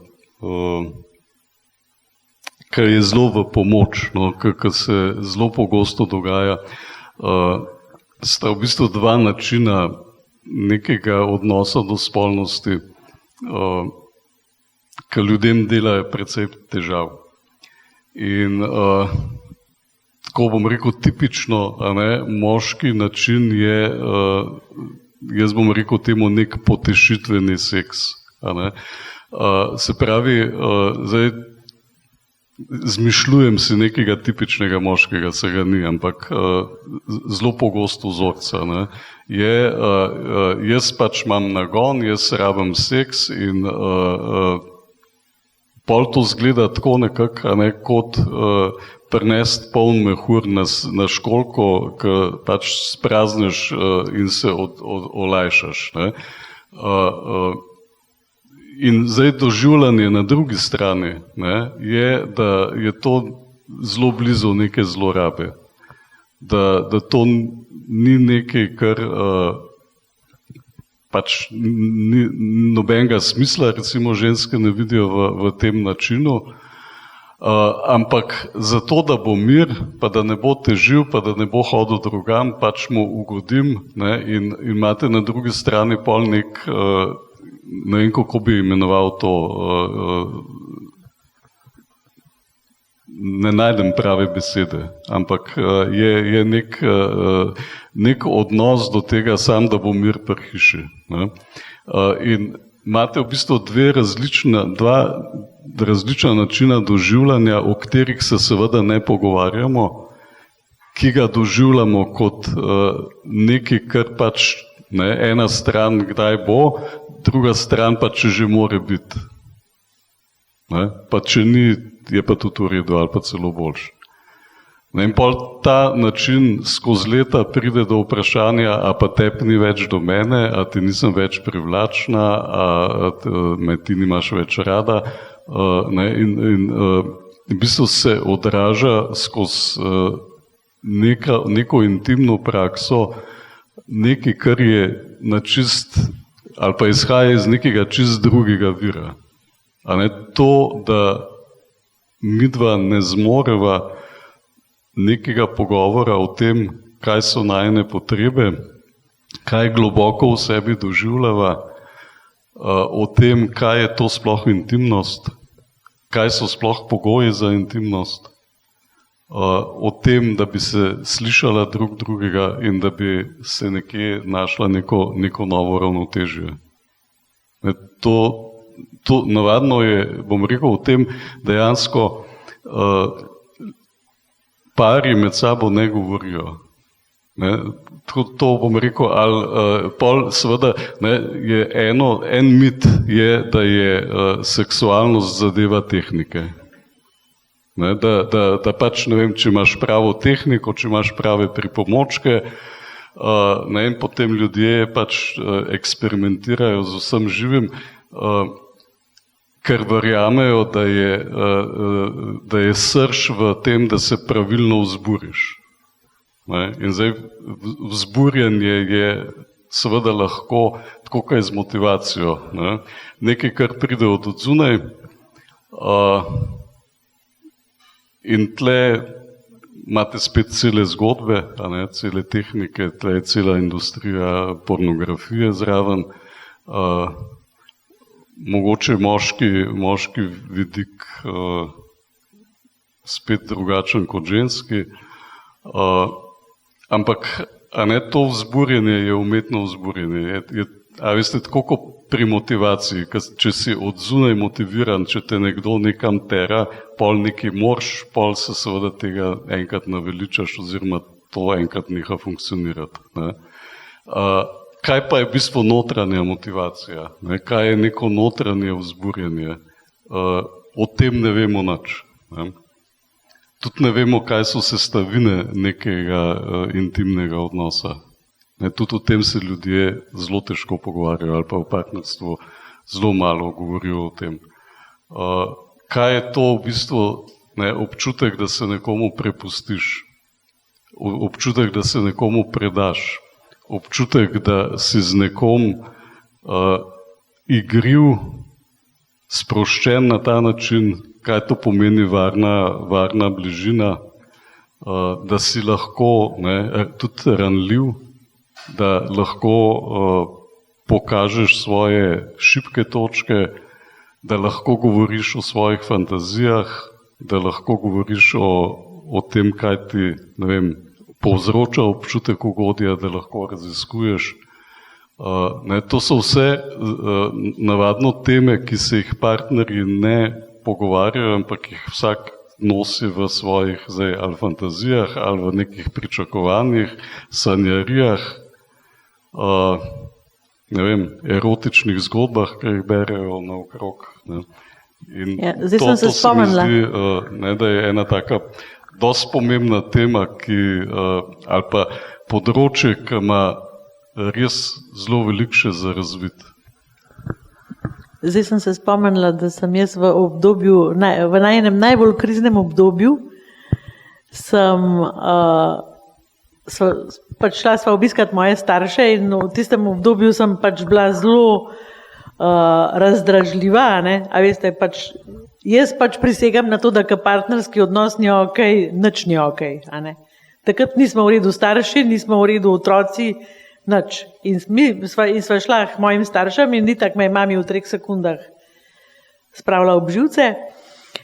kar je zelo v pomoč, kar se zelo pogosto dogaja, sta v bistvu 2 načina nekega odnosa do spolnosti, ki ljudem delajo precej težav. In tako bom rekel tipično, moški način je, jaz bom rekel temu nek potešitveni seks. Se pravi, zdaj zmišljujem si nekega tipičnega moškega, se ga ni, ampak zelo pogosto vzorca. Jaz pač imam nagon, jaz rabim seks in pol to zgleda tako nekako, kot prinesti poln mehur na školjko, ki pač sprazniš in se olajšaš. In zdaj doživljanje na drugi strani je, da je to zelo blizu neke zlorabe. Da to ni nekaj, kar pač ni nobenega smisla, recimo ženske ne vidijo v tem načinu, ampak zato, da bo mir, pa da ne bo težil, pa da ne bo hodil drugam, pač mu ugodim in imate na drugi strani pol nek, ne vem, kako bi imenoval to, ne najdem prave besede, ampak je nek odnos do tega sam, da bo mir pri hiši. In imate v bistvu 2 različna načina doživljanja, o katerih se seveda ne pogovarjamo, ki ga doživljamo kot nekaj, kar pač ena stran kdaj bo, druga stran pa če že more biti. Pa če ni, je pa tudi v redu ali pa celo boljše. In pol ta način skozi leta pride do vprašanja, a pa tebi ni več do mene, a ti nisem več privlačna, a me ti nimaš več rada. In v bistvu se odraža skozi neko intimno prakso, nekaj, kar je na čist, ali pa izhaja iz nekega čist drugega vira. To, da midva ne zmoreva nekega pogovora o tem, kaj so najine potrebe, kaj globoko v sebi doživljava, o tem, kaj je to sploh intimnost, kaj so sploh pogoji za intimnost, o tem, da bi se slišala drug drugega in da bi se nekje našla neko novo ravnotežje. To navadno je, bom rekel, v tem dejansko pari med sabo ne govorijo. To bom rekel, ali pol seveda je en mit je, da je seksualnost zadeva tehnike. Da pač ne vem, če imaš pravo tehniko, če imaš prave pripomočke, in potem ljudje pač eksperimentirajo z vsem živim, ker verjamejo, da je srž v tem, da se pravilno vzburiš. In zdaj vzburjanje je seveda lahko tako kaj z motivacijo. Nekaj, kar pride od odzunaj, in tle imate spet cele zgodbe, cele tehnike, tle je cela industrija pornografije zraven, mogoče moški vidik spet drugačen kot ženski, ampak to vzburjenje je umetno vzburjenje. A veste, tako kot pri motivaciji, če si od zunaj motiviran, če te nekdo nekam tera, pol nekaj moraš, pol se seveda tega enkrat naveličaš oziroma to enkrat neha funkcionirati. Kaj pa je v bistvu notranja motivacija? Kaj je neko notranje vzburjenje? O tem ne vemo nič. Tudi ne vemo, kaj so sestavine nekega intimnega odnosa. Tudi o tem se ljudje zelo težko pogovarjajo ali pa v partnerstvu zelo malo govorijo o tem. Kaj je to v bistvu občutek, da se nekomu prepustiš, občutek, da se nekomu predaš, občutek, da si z nekom igriv, sproščen na ta način, kaj to pomeni varna bližina, da si lahko tudi ranljiv, da lahko pokažeš svoje šibke točke, da lahko govoriš o svojih fantazijah, da lahko govoriš o tem, kaj ti, povzroča občutek ugodja, da lahko raziskuješ. To so vse navadno teme, ki se jih partnerji ne pogovarjajo, ampak jih vsak nosi v svojih ali fantazijah, ali v nekih pričakovanjih, sanjarijah, erotičnih zgodbah, ki jih berejo naokrog. Zdaj sem se spomnila. To se mi zdi, da je ena taka dosti pomembna tema, ali pa področje, ki ima res zelo veliko še za razviti. Zdaj sem se spomnila, da sem jaz v enem najbolj kriznem obdobju šla sva obiskat moje starše in v tistem obdobju sem bila zelo razdražljiva. A veste, jaz prisegam na to, da partnerski odnos ni okej, nič ni okej. Takrat nismo v redu starši, nismo v redu otroci, nič. In sva šla k mojim staršem in itak me je mami v 3 sekundah spravila ob živce.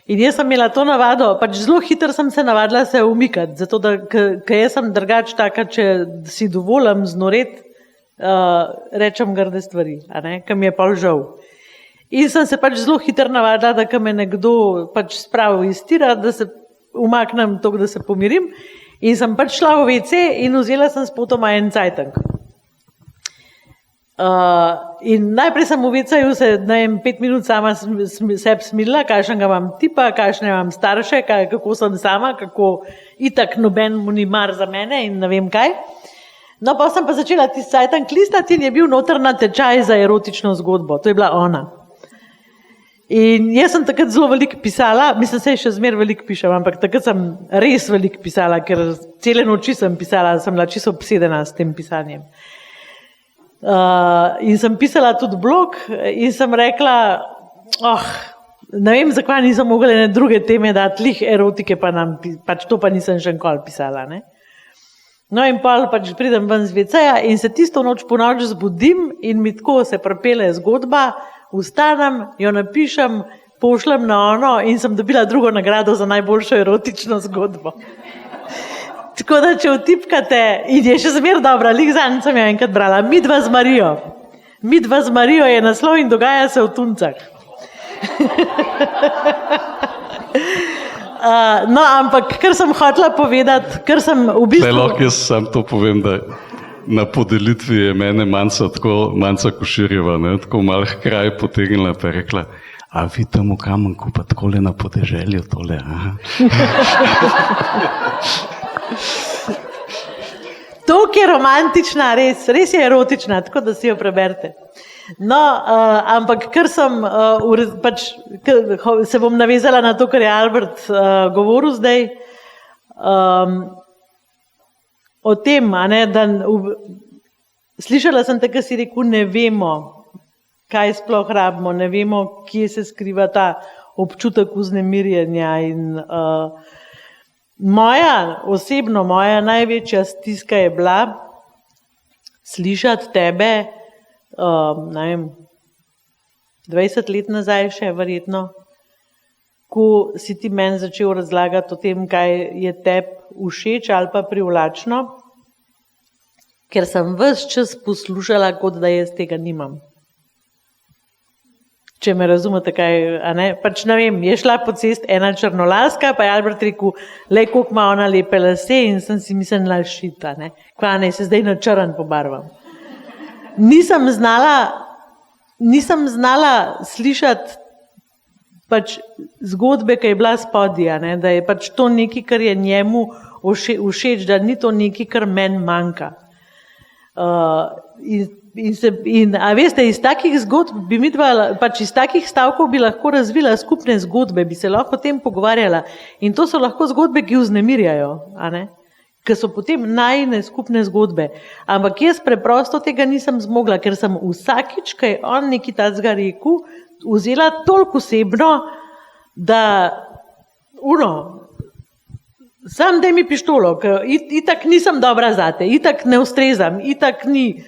In jaz sem imela to navado, zelo hitro sem se navadila se umikati, zato da, ker jaz sem drugače taka, če si dovolim znoret, rečem grde stvari, ker mi je pol žal. In sem se zelo hitro navadila, da ko me nekdo spravi iz tira, da se umaknem toliko, da se pomirim. In sem šla v WC in vzela sem spotoma en cajtank. In najprej sem v WC-ju se, ne vem, 5 minut sama sebi smilila, kakšnega imam tipa, kakšne imam starše, kako sem sama, kako itak noben mu ni mar za mene in ne vem kaj. No, pa sem pa začela tisti cajtank listati in je bil noter natečaj za erotično zgodbo. To je bila ona. In jaz sem takrat zelo veliko pisala, mislim, se še zmer veliko pišem, ampak takrat sem res veliko pisala, ker cele noči sem pisala, sem bila čisto obsedena s tem pisanjem. In sem pisala tudi blog in sem rekla, ne vem, zakaj nisem mogla ene druge teme dati, lih erotike, pač to pa nisem še nikoli pisala, ne. No in pol pač pridem ven z WC-ja in se tisto noč po noč zbudim in mi tako se pripelje zgodba, vstanem, jo napišem, pošljem na ono in sem dobila drugo nagrado za najboljšo erotično zgodbo. Tako da, če vtipkate, in je še zmer dobra, lih zanj sem jo enkrat brala, Midva z Marijo. Midva z Marijo je naslov in dogaja se v Tuncah. No, ampak, kar sem hotela povedati, kar sem v bistvu... Lahko jaz sam to povem, da na podelitvi je mene Manca Koširjeva, tako malo kraj potegnila pa je rekla, a vi tam v Kamenku pa takole na podeželju tole, aha. Toliko je romantična, res je erotična, tako da si jo preberite. No, ampak ker sem, pač se bom navezala na to, kar je Albert govoril zdaj, o tem, da slišala sem tako, si rekel, ne vemo, kaj sploh rabimo, ne vemo, kje se skriva ta občutek vznemirjenja in moja največja stiska je bila slišati tebe, ne vem, 20 let nazaj še verjetno, ko si ti meni začel razlagati o tem, kaj je tebi všeč ali pa privlačno, ker sem ves čas poslušala, kot da jaz tega nimam. Če me razumete, kaj, a ne? Pač ne vem, je šla po cesti ena črnolaska, pa je Albert rekel, lej, koliko ima ona lepe lase in sem si mislila šita, ne? Kva ne, se zdaj na črn pobarvam. Nisem znala slišati pač zgodbe, ki je bila spodaj, ne? Da je pač to nekaj, kar je njemu všeč, da ni to nekaj, kar meni manjka. A veste, iz takih zgodb bi pač iz takih stavkov bi lahko razvila skupne zgodbe, bi se lahko o tem pogovarjala. In to so lahko zgodbe, ki vznemirjajo, a ne? Ker so potem najine skupne zgodbe. Ampak jaz preprosto tega nisem zmogla, ker sem vsakič, ko je on nekaj tacga rekel, vzela toliko osebno, da sam daj mi pištolo, ker itak nisem dobra zate, itak ne ustrezam, itak ni.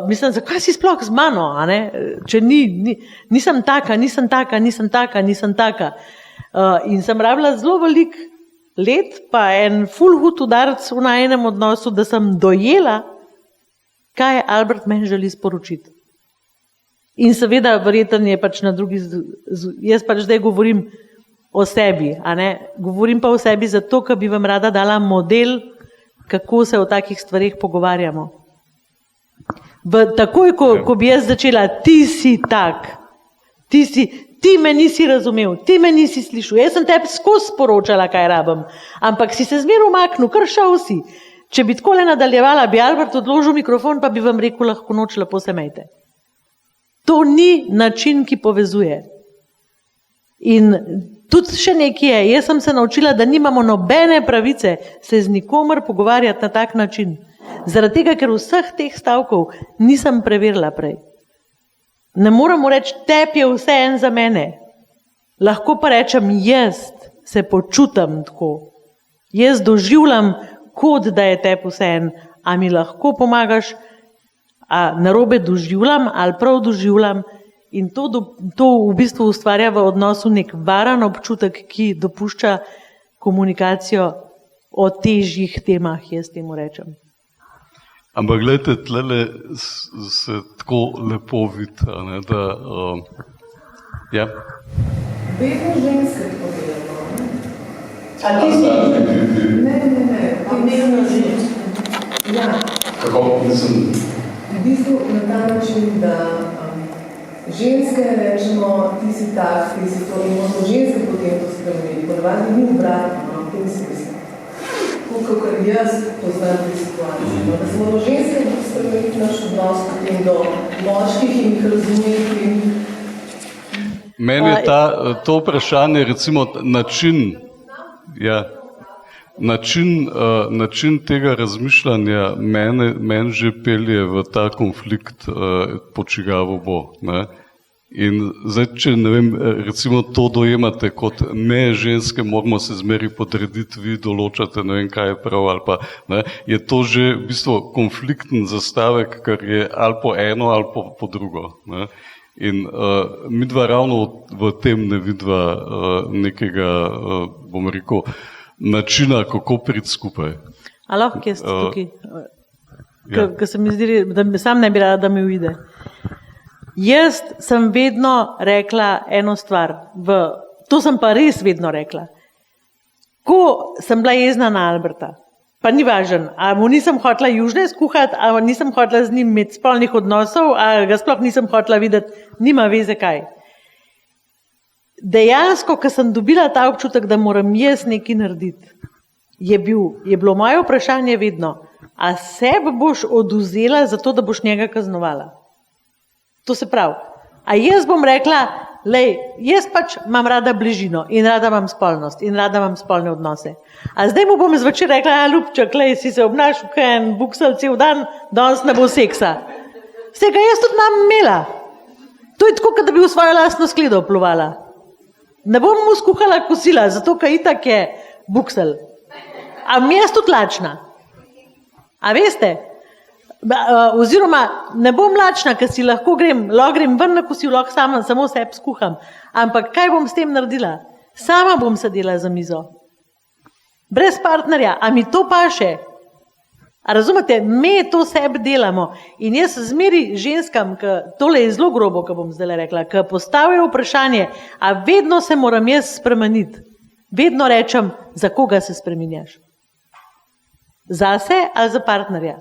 Mislim, zakaj si sploh z mano, a ne? Če nisem taka. In sem rabila zelo velik let, pa en ful hud udarec v najnem odnosu, da sem dojela, kaj Albert meni želi sporočiti. In seveda, verjetno je pač na drugi, jaz pač zdaj govorim o sebi, a ne? Govorim pa o sebi zato, ker bi vam rada dala model, kako se o takih stvarih pogovarjamo. Takoj, ko bi jaz začela, ti si tak, ti me nisi razumel, ti me nisi slišal, jaz sem tebi skozi sporočala, kaj rabim, ampak si se zmer umaknil, kar šel si. Če bi takole nadaljevala, bi Albert odložil mikrofon, pa bi vam rekel, lahko noč lepo se mejte. To ni način, ki povezuje. In tudi še nekaj je, jaz sem se naučila, da nimamo nobene pravice se z nikomer pogovarjati na tak način. Zaradi tega, ker vseh teh stavkov nisem preverila prej. Ne moramo reči, tebi je vse en za mene. Lahko pa rečem, jaz se počutam tako. Jaz doživljam, kot da je tebi vse en. A mi lahko pomagaš, a narobe doživljam ali prav doživljam. In to v bistvu ustvarja v odnosu nek varen občutek, ki dopušča komunikacijo o težjih temah, jaz temu rečem. Ampak gledajte, tlele se tako lepo vidi, da... Ja? Vedno ženske povedamo, ne? A ti si? Ne. Vedno ženske. Ja. Kako mislim? v bistvu na ta način, da ženske rečemo, ti si tak, ti si to, in bomo ženske potem to spremenili. Ponavadi ni obratno, v tem smislu. Kakor jaz poznam te situacije. Da se moramo ženske spremeniti naš odnos potem do moških in jih razumeti. Meni je to vprašanje, recimo način tega razmišljanja meni že pelje v ta konflikt, počigavo bo. Ne? In zdaj, če ne vem, recimo to dojemate kot ne ženske, moramo se zmeri podrediti, vi določate, ne vem, kaj je prav ali pa, ne, je to že v bistvu konflikten zastavek, ker je ali po eno ali po drugo. Ne. In midva ravno v tem ne vidva nekega, bom rekel, načina, kako priti skupaj. A lahko jaz tukaj? Ker se mi zdi, da sam ne bi rada, da mi uide. Jaz sem vedno rekla eno stvar, to sem pa res vedno rekla. Ko sem bila jezna na Alberta, pa ni važen, a mu nisem hotela južne skuhati, a nisem hotela z njim imeti spolnih odnosov, a ga sploh nisem hotela videti, nima veze kaj. Dejansko, ko sem dobila ta občutek, da moram jaz nekaj narediti, je bilo moje vprašanje vedno, a sebe boš oduzela zato, da boš njega kaznovala. To se pravi, a jaz bom rekla, jaz pač imam rada bližino in rada imam spolnost in rada imam spolne odnose. A zdaj mu bom zvečer rekla, ljubček, si se obnašal kot en buksal cel dan, danes ne bo seksa. Vsega jaz tudi imam imela. To je tako, kot da bi v svojo lastno skledo plovala. Ne bom mu skuhala kosila, zato ker itak je buksal. A mi jaz tudi lačna. A veste? Oziroma, ne bom lačna, ker si lahko grem ven na kosil, lahko samo sebi skuham. Ampak kaj bom s tem naredila? Sama bom sedela za mizo. Brez partnerja. A mi to paše? A razumete, me to sebi delamo. In jaz zmeri ženskam, tole je zelo grobo, ko bom zdaj rekla, ko postavijo vprašanje, a vedno se moram jaz spremeniti. Vedno rečem, za koga se spreminjaš? Zase ali za partnerja?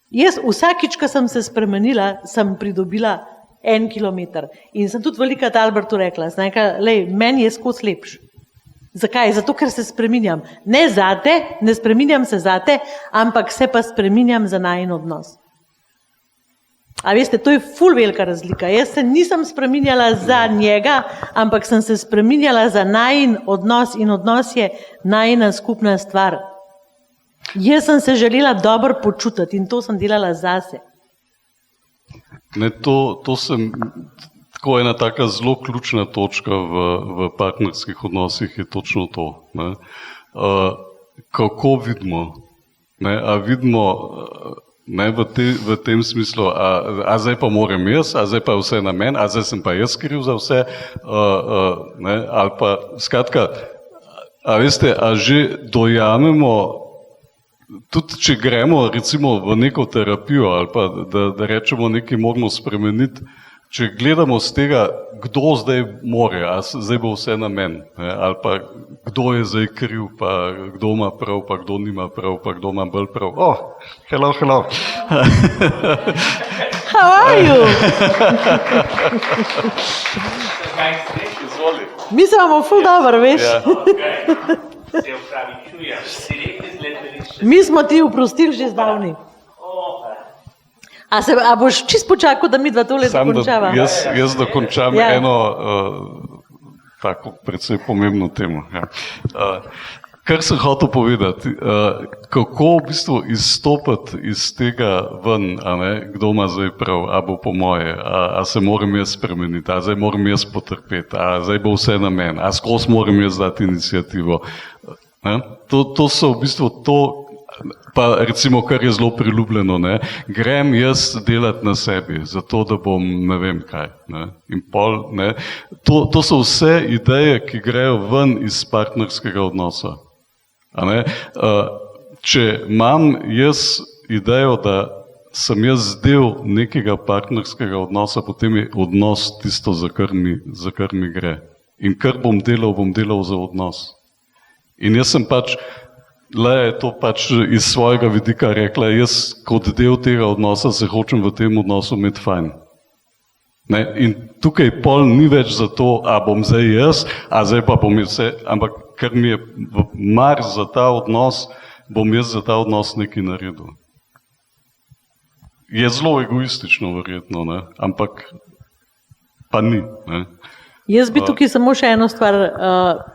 Jaz vsakič, ko sem se spremenila, sem pridobila 1 kilometer. In sem tudi velikrat Albertu rekla, meni je skozi lepš. Zakaj? Zato, ker se spreminjam. Ne zate, ne spreminjam se zate, ampak se pa spreminjam za najin odnos. A veste, to je ful velika razlika. Jaz se nisem spreminjala za njega, ampak sem se spreminjala za najin odnos in odnos je najina skupna stvar. Jaz sem se želela dobro počutiti in to sem delala zase. Ne, to sem, tako ena taka zelo ključna točka v partnerskih odnosih je točno to. Ne. Kako vidimo? Ne, a vidimo ne, v tem smislu, a zdaj pa moram jaz, a zdaj pa vse na meni, a zdaj sem pa jaz kriv za vse, ne, ali pa, skratka, a veste, a že dojamemo, tudi če gremo recimo v neko terapijo ali pa da rečemo nekaj moramo spremeniti, če gledamo z tega, kdo zdaj more, a zdaj bo vse na meni, ali pa kdo je zdaj kriv, pa kdo ima prav, pa kdo nima prav, pa kdo ima bolj prav. Hello. How are you? Mi se imamo ful dobro, veš? Se opravičujem, si rekli z letališča. Mi smo ti oprostili že zdavni. A boš čist počakal, da mi dva tole dokončava? Jaz dokončam eno tako predvsej pomembno temo. Ja. Kar sem hotel povedati, kako v bistvu izstopati iz tega ven, a ne, kdo ima zdaj prav, a bo po moje, a se moram jaz spremeniti, a zdaj moram jaz potrpeti, a zdaj bo vse na meni, a skozi moram jaz dati inicijativo. To so v bistvu to, pa recimo, kar je zelo priljubljeno, ne, grem jaz delati na sebi, zato da bom ne vem kaj. Ne, in pol, ne, to so vse ideje, ki grejo ven iz partnerskega odnosa. A ne, če imam jaz idejo, da sem jaz del nekega partnerskega odnosa, potem je odnos tisto, za kar mi gre. In kar bom delal za odnos. In jaz sem pač Le je to pač iz svojega vidika rekla, jaz kot del tega odnosa se hočem v tem odnosu imeti fajn. Ne? In tukaj pol ni več za to, a bom zdaj jaz, a zdaj pa bom vse, ampak ker mi je mar za ta odnos, bom jaz za ta odnos nekaj naredil. Je zelo egoistično verjetno, ne? Ampak pa ni. Ne? Jaz bi tukaj samo še eno stvar,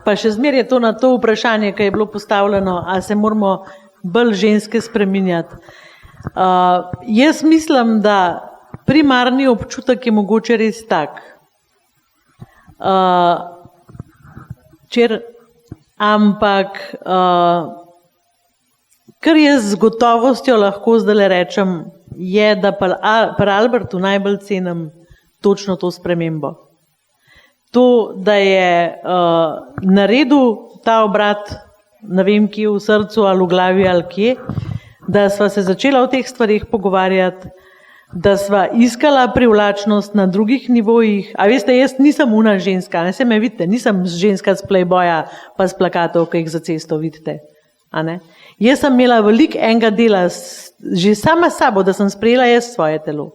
pa še zmeraj je to na to vprašanje, ki je bilo postavljeno, a se moramo bolj ženske spreminjati. Jaz mislim, da primarni občutek je mogoče res tak. Ampak kar jaz z gotovostjo lahko zdaj rečem, je, da pri Albertu najbolj cenim točno to spremembo. To, da je naredil ta obrat, ne vem kje, v srcu ali v glavi ali kje, da sva se začela o teh stvarih pogovarjati, da sva iskala privlačnost na drugih nivojih. A veste, jaz nisem una ženska, ne se me vidite, nisem ženska s Playboya pa s plakatov, ki jih za cesto vidite. A ne? Jaz sem imela veliko enega dela že sama s sabo, da sem sprejela jaz svoje telo.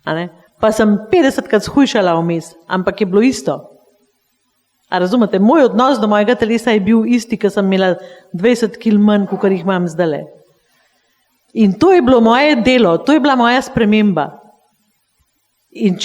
A ne? Pa sem 50krat shujšala vmes, ampak je bilo isto. A razumete, moj odnos do mojega telesa je bil isti, ker sem imela 20 kg manj, kot jih imam zdajle. In to je bilo moje delo, to je bila moja sprememba. In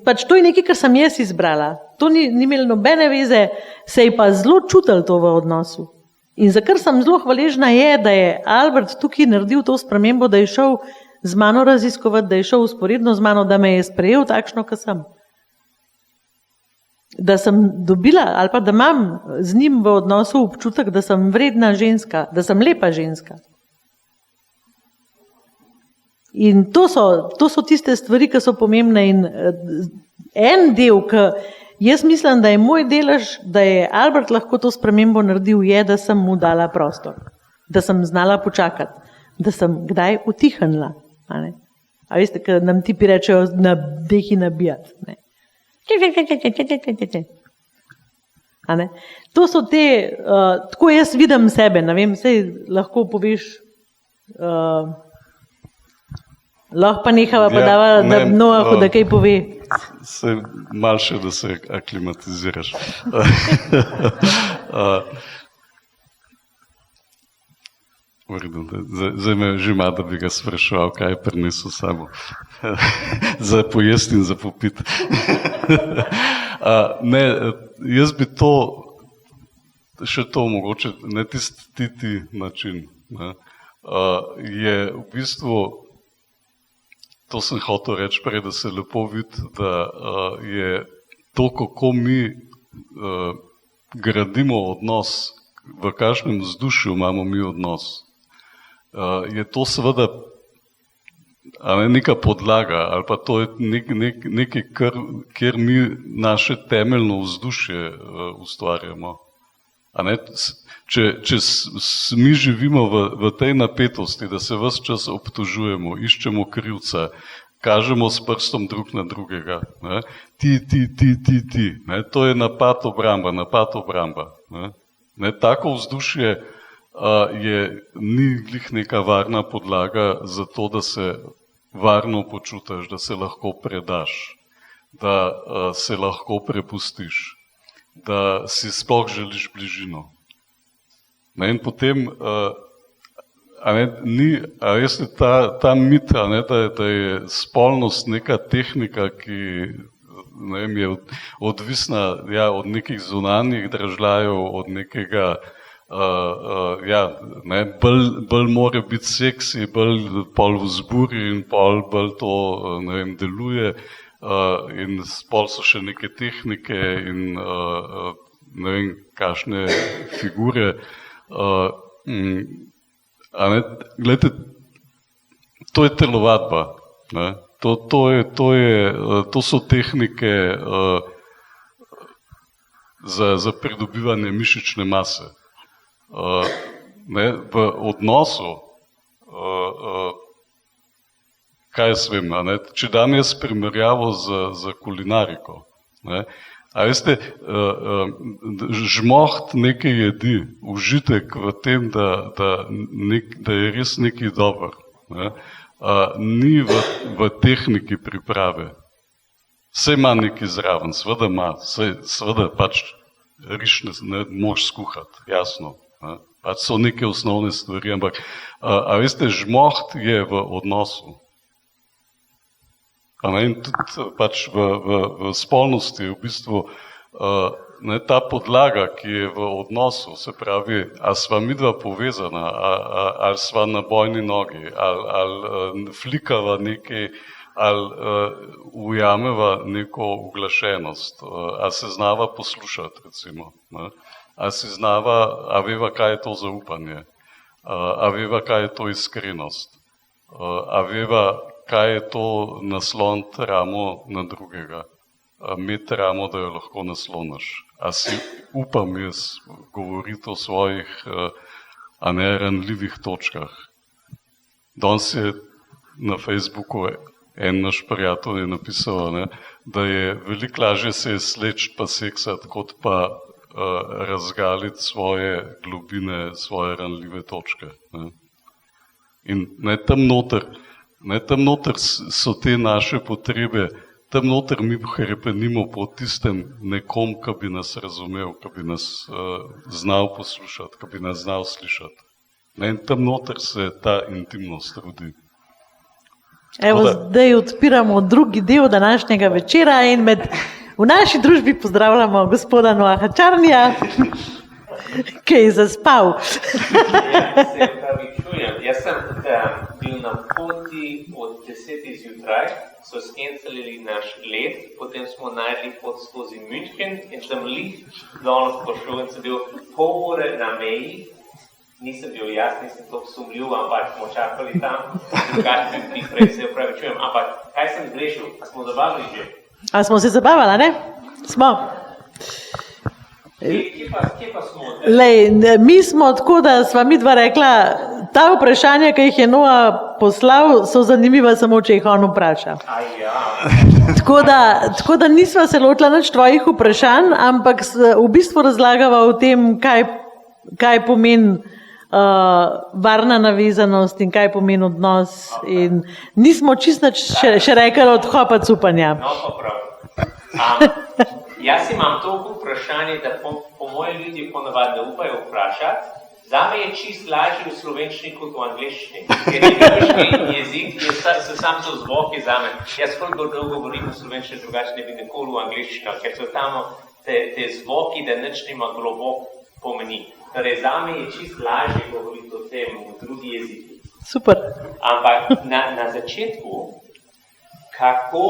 pač to je nekaj, kar sem jaz izbrala. To ni imelo nobene veze, se je pa zelo čutil to v odnosu. In za kar sem zelo hvaležna je, da je Albert tukaj naredil to spremembo, da je šel z mano raziskovati, da je šel usporedno z mano, da me je sprejel takšno, kot sem. Da sem dobila, ali pa da imam z njim v odnosu občutek, da sem vredna ženska, da sem lepa ženska. In to so tiste stvari, ki so pomembne in en del, ki jaz mislim, da je moj delež, da je Albert lahko to spremembo naredil, je, da sem mu dala prostor, da sem znala počakati, da sem kdaj utihnila. A veste, ker nam tipi rečejo, nehi nabijati. Ne? A ne? To so te, tako jaz vidim sebe, ne vem, sej lahko poveš, lahko pa nehava pa dava, da Noahu, da kaj pove. Se malo še, da se aklimatiziraš. Zdaj me že ima, da bi ga spraševal, kaj je prinesel sabo. Za pojesti in za popiti. Ne, jaz bi to, še to mogoče, ne tisti način, ne, je v bistvu, to sem hotel reči prej, da se lepo vidi, da je to, kako mi gradimo odnos, v kakšnem vzdušju imamo mi odnos. Je to seveda neka podlaga ali pa to je nekaj, kjer mi naše temeljno vzdušje ustvarjamo. Če mi živimo v tej napetosti, da se ves čas obtožujemo, iščemo krivca, kažemo s prstom drug na drugega, ne? Ti, ne? To je napad obramba. Ne? Tako vzdušje ni glih neka varna podlaga za to, da se varno počutiš, da se lahko predaš, da se lahko prepustiš, da si sploh želiš bližino. Ne? In potem, veste, ta mit, da je spolnost neka tehnika, ki ne vem, je odvisna od nekih zunanjih dražljajev, od nekega bolj mora biti seksi, bolj pol vzburi in bolj to, ne vem, deluje in pol so še neke tehnike in ne vem, kakšne figure. Glejte, to je telovadba, ne? To so tehnike za pridobivanje mišične mase. V odnosu, kaj jaz vem, če dam jaz primerjavo za kulinariko, ne? A veste, žmoht neke jedi, užitek v tem, da je res nekaj dobro, ne? Ni v tehniki priprave. Vse ima nekaj zraven, seveda ima, seveda pač riž ne moš skuhati, jasno. Ne? Pač so neke osnovne stvari, ampak a veste, žmoht je v odnosu. In tudi pač v spolnosti je v bistvu ta podlaga, ki je v odnosu, se pravi, ali sva midva povezana, ali sva na bojni nogi, ali flikava nekaj, ali ujameva neko uglašenost, ali se znava poslušati, recimo, ne? A veva, kaj je to zaupanje, a veva, kaj je to iskrenost, a veva, kaj je to nasloniti ramo na drugega, imeti ramo, da jo lahko naslonaš. A si upam jaz govoriti o svojih ranljivih točkah. Danes je na Facebooku en naš prijatelj je napisal, ne, da je veliko lažje se sleči pa seksati, kot pa razgaliti svoje globine, svoje ranljive točke. Ne. In tam noter so te naše potrebe, tam noter mi hrepenimo po tistem nekom, ki bi nas razumel, ki bi nas znal poslušati, ki bi nas znal slišati. In tam noter se ta intimnost rodi. Evo, zdaj odpiramo drugi del današnjega večera in v naši družbi pozdravljamo gospoda Noaha Čarnija, ki je zaspal. Se pravičujem, jaz sem bil na poti od 10 zjutraj, so skencelili naš let, potem smo našli pot skozi München in sem danes prišel in sem bil pol ure na meji. Nisem bil jaz, nisem to sumljiv, ampak smo čakali tam, drugače bi prej se opravičujem, ampak kaj sem zgrešil? A smo zabavili že? A smo se zabavali, ne? Smo. Kje pa smo? Lej, mi smo tako, da sva midva rekla, ta vprašanja, ki jih je Noa poslal, so zanimiva samo, če jih on vpraša. Tako da nisva se lotila nič tvojih vprašanj, ampak v bistvu razlagava o tem, kaj pomeni varna navezanost in kaj pomeni odnos. In nismo čisto še rekli od hopa cupanja. No, pa prav. Jaz imam toliko vprašanje, da po moje ljudi ponavadi ne upajo vprašati. Zame je čist lažje v slovenščini kot v angleščini, ker je grški jezik, so sam so zvoki zame. Jaz koliko dolgo govorim v slovenščini, drugače ne bi nikoli v angleščino, ker so tam te zvoki, da nič nima globok pomeni. Torej, zame je čist lažje govoriti o tem v drugi jeziki. Super. Ampak na začetku, kako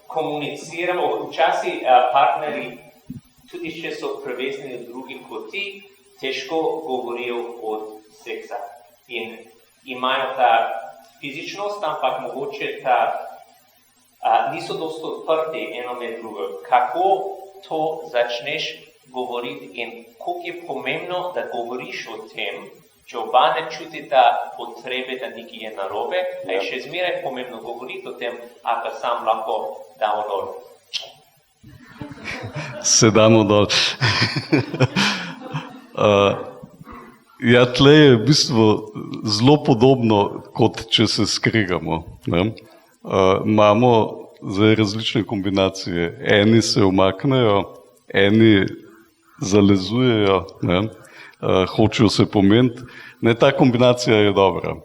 komuniciramo, včasih partnerji, tudi če so prevezni od drugih kot ti, težko govorijo od seksa. In imajo ta fizičnost, ampak mogoče niso dosti odprti eno med drugo. Kako to začneš govoriti in koliko je pomembno, da govoriš o tem, če oba ne čutita potrebe, da nekaj je narobe, a je še zmeraj pomembno govoriti o tem, a pa sam lahko damo dol. Se damo dol. Ja, tle je v bistvu zelo podobno, kot če se skregamo. Imamo zdaj različne kombinacije. Eni se umaknejo, eni zalezujejo, hočejo se pomeniti. Ta kombinacija je dobra,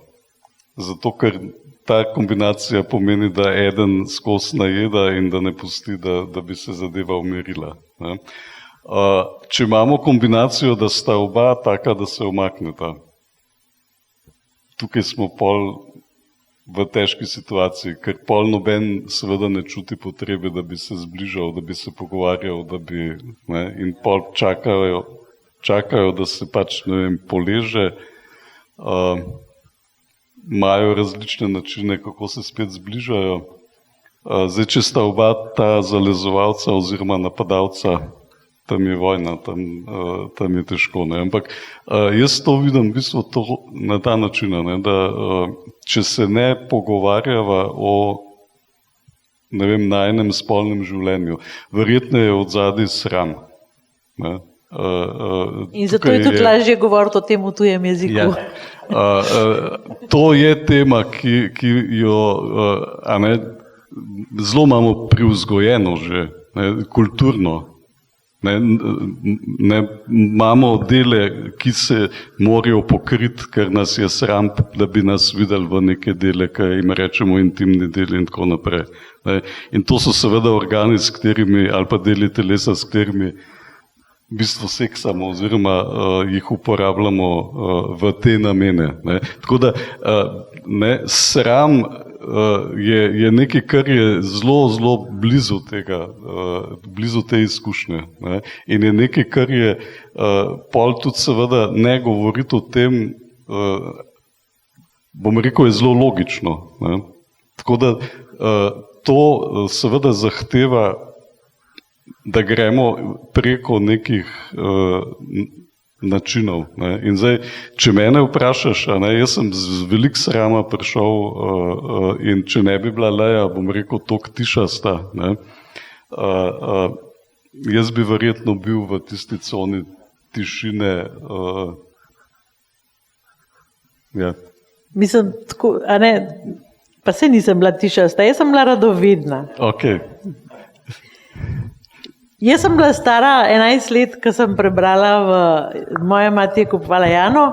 zato ker ta kombinacija pomeni, da eden skozi najeda in da ne pusti, da bi se zadeva umirila. Če imamo kombinacijo, da sta oba taka, da se umakneta, tukaj smo pol v težki situaciji, ker pol noben seveda ne čuti potrebe, da bi se zbližal, da bi se pogovarjal, in pol čakajo, da se pač, poleže, imajo različne načine, kako se spet zbližajo. Zdaj, če sta oba ta zalezovalca oziroma napadalca, tam je vojna, tam je težko. Ampak jaz to vidim v bistvu na ta način, da če se ne pogovarjava o ne vem, na enem spolnem življenju. Verjetno je odzadaj sram. Ne? In zato je tudi lažje govoriti o tem v tujem jeziku. To je tema, ki jo zelo imamo privzgojeno že, kulturno. Imamo dele, ki se morajo pokriti, ker nas je sram, da bi nas videli v neke dele, ki jim rečemo intimni deli in tako naprej. In to so seveda organi, s katerimi, ali pa deli telesa, s katerimi v bistvu seksamo oziroma jih uporabljamo v te namene. Tako da sram je nekaj, kar je zelo blizu tega, blizu te izkušnje. In je nekaj, kar je pol tudi seveda ne govoriti o tem, bom rekel, je zelo logično. Tako da to seveda zahteva, da gremo preko nekih načinov. In zdaj, če mene vprašaš, jaz sem z veliko srama prišel in če ne bi bila Leja, bom rekel, toliko tišasta, jaz bi verjetno bil v tisti coni tišine. Mislim, tako, pa se nisem bila tišasta, jaz sem bila radovedna. Okay. Jaz sem bila stara 11 let, ko sem prebrala, moja mati je kupovala Jano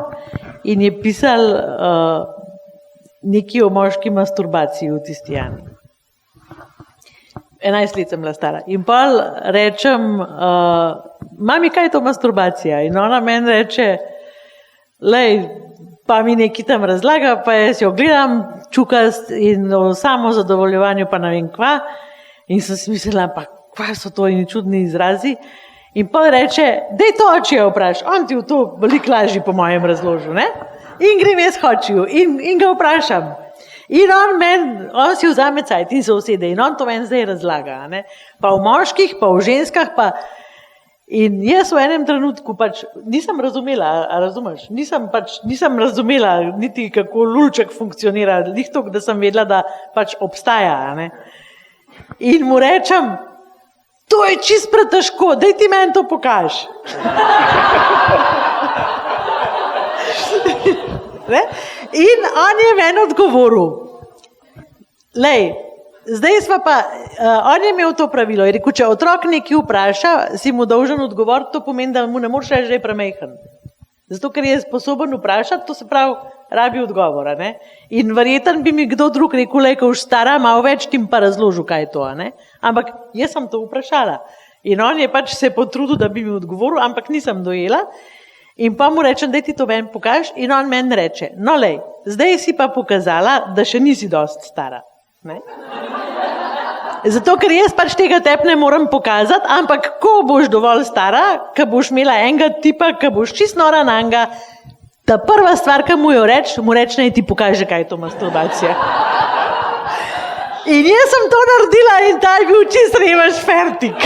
in je pisal nekaj o moški masturbaciji v tisti Jani. 11 let sem bila stara. In pol rečem, mami, kaj je to masturbacija? In ona meni reče, lej, pa mi nekaj tam razlaga, pa jaz jo gledam, čukast in o samozadovoljevanju pa ne vem kva. In sem si mislila, pa kaj so to in čudni izrazi. In pa reče, dej to očija vpraš, on ti v to veliko lažje po mojem razložu. Ne? In grem jaz hočiju in ga vprašam. In on si vzame cajt in se usede in on to meni zdaj razlaga. Ne? Pa v moških, pa v ženskah, pa... In jaz v enem trenutku pač nisem razumela, a razumeš? Nisem razumela niti kako lulček funkcionira, lihto, da sem vedela, da pač obstaja. Ne? In mu rečem, to je čist pretežko, daj ti meni to pokaž. In on je meni odgovoril, lej, zdaj sva pa, on je imel to pravilo, je rekel, če otrok nekaj vpraša, si mu dolžen odgovoriti, to pomeni, da mu ne moreš reči, da je premajhen. Zato, ker je sposoben vprašati, to se pravi, rabi odgovora. Ne? In verjeten bi mi kdo drug rekel, lej, ko už stara, malo več tim pa razložil, kaj je to. Ne? Ampak jaz sem to vprašala. In on je pač se potrudil, da bi mi odgovoril, ampak nisem dojela. In pa mu rečem, daj ti to meni pokaž. In on meni reče, no lej, zdaj si pa pokazala, da še nisi dost stara. Ne? Zato, ker jaz pač tega tep ne moram pokazati, ampak ko boš dovolj stara, ko boš imela enega tipa, ko boš čist nora nanga, ta prva stvar, ki mu jo reč, naj ti pokaže, kaj je to masturbacija. In jaz sem to naredila in ta je bil čist revež fertik.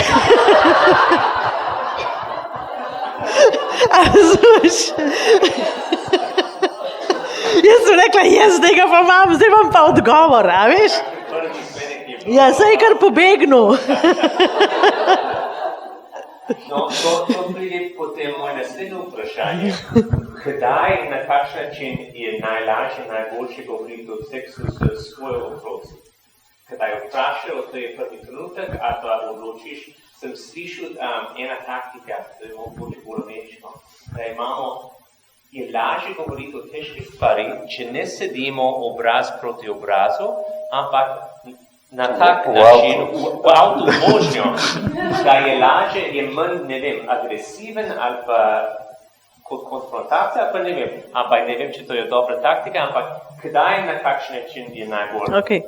A razumeš? Jaz sem rekla, zdaj ga pa imam, zdaj imam pa odgovor, a veš? Ja, saj je kar pobegnil. No, to pride potem moje naslednje vprašanje. Kdaj in na kakšen način je najlažje, najboljše govoriti o seksu s svojo otroci? Kdaj vprašajo, to je prvi trenutek, ali pa odločiš, sem slišal ena taktika, da je bolj ameriško, da je lažje govoriti o težkih stvari, če ne sedimo obraz proti obrazu, ampak na tak način, v avtu vožnjo, da je lažje, je manj, ne vem, agresiven ali pa kot konfrontacija, pa ne vem, če to je dobra taktika, ampak kdaj in na kakšen način je najbolj? Okay.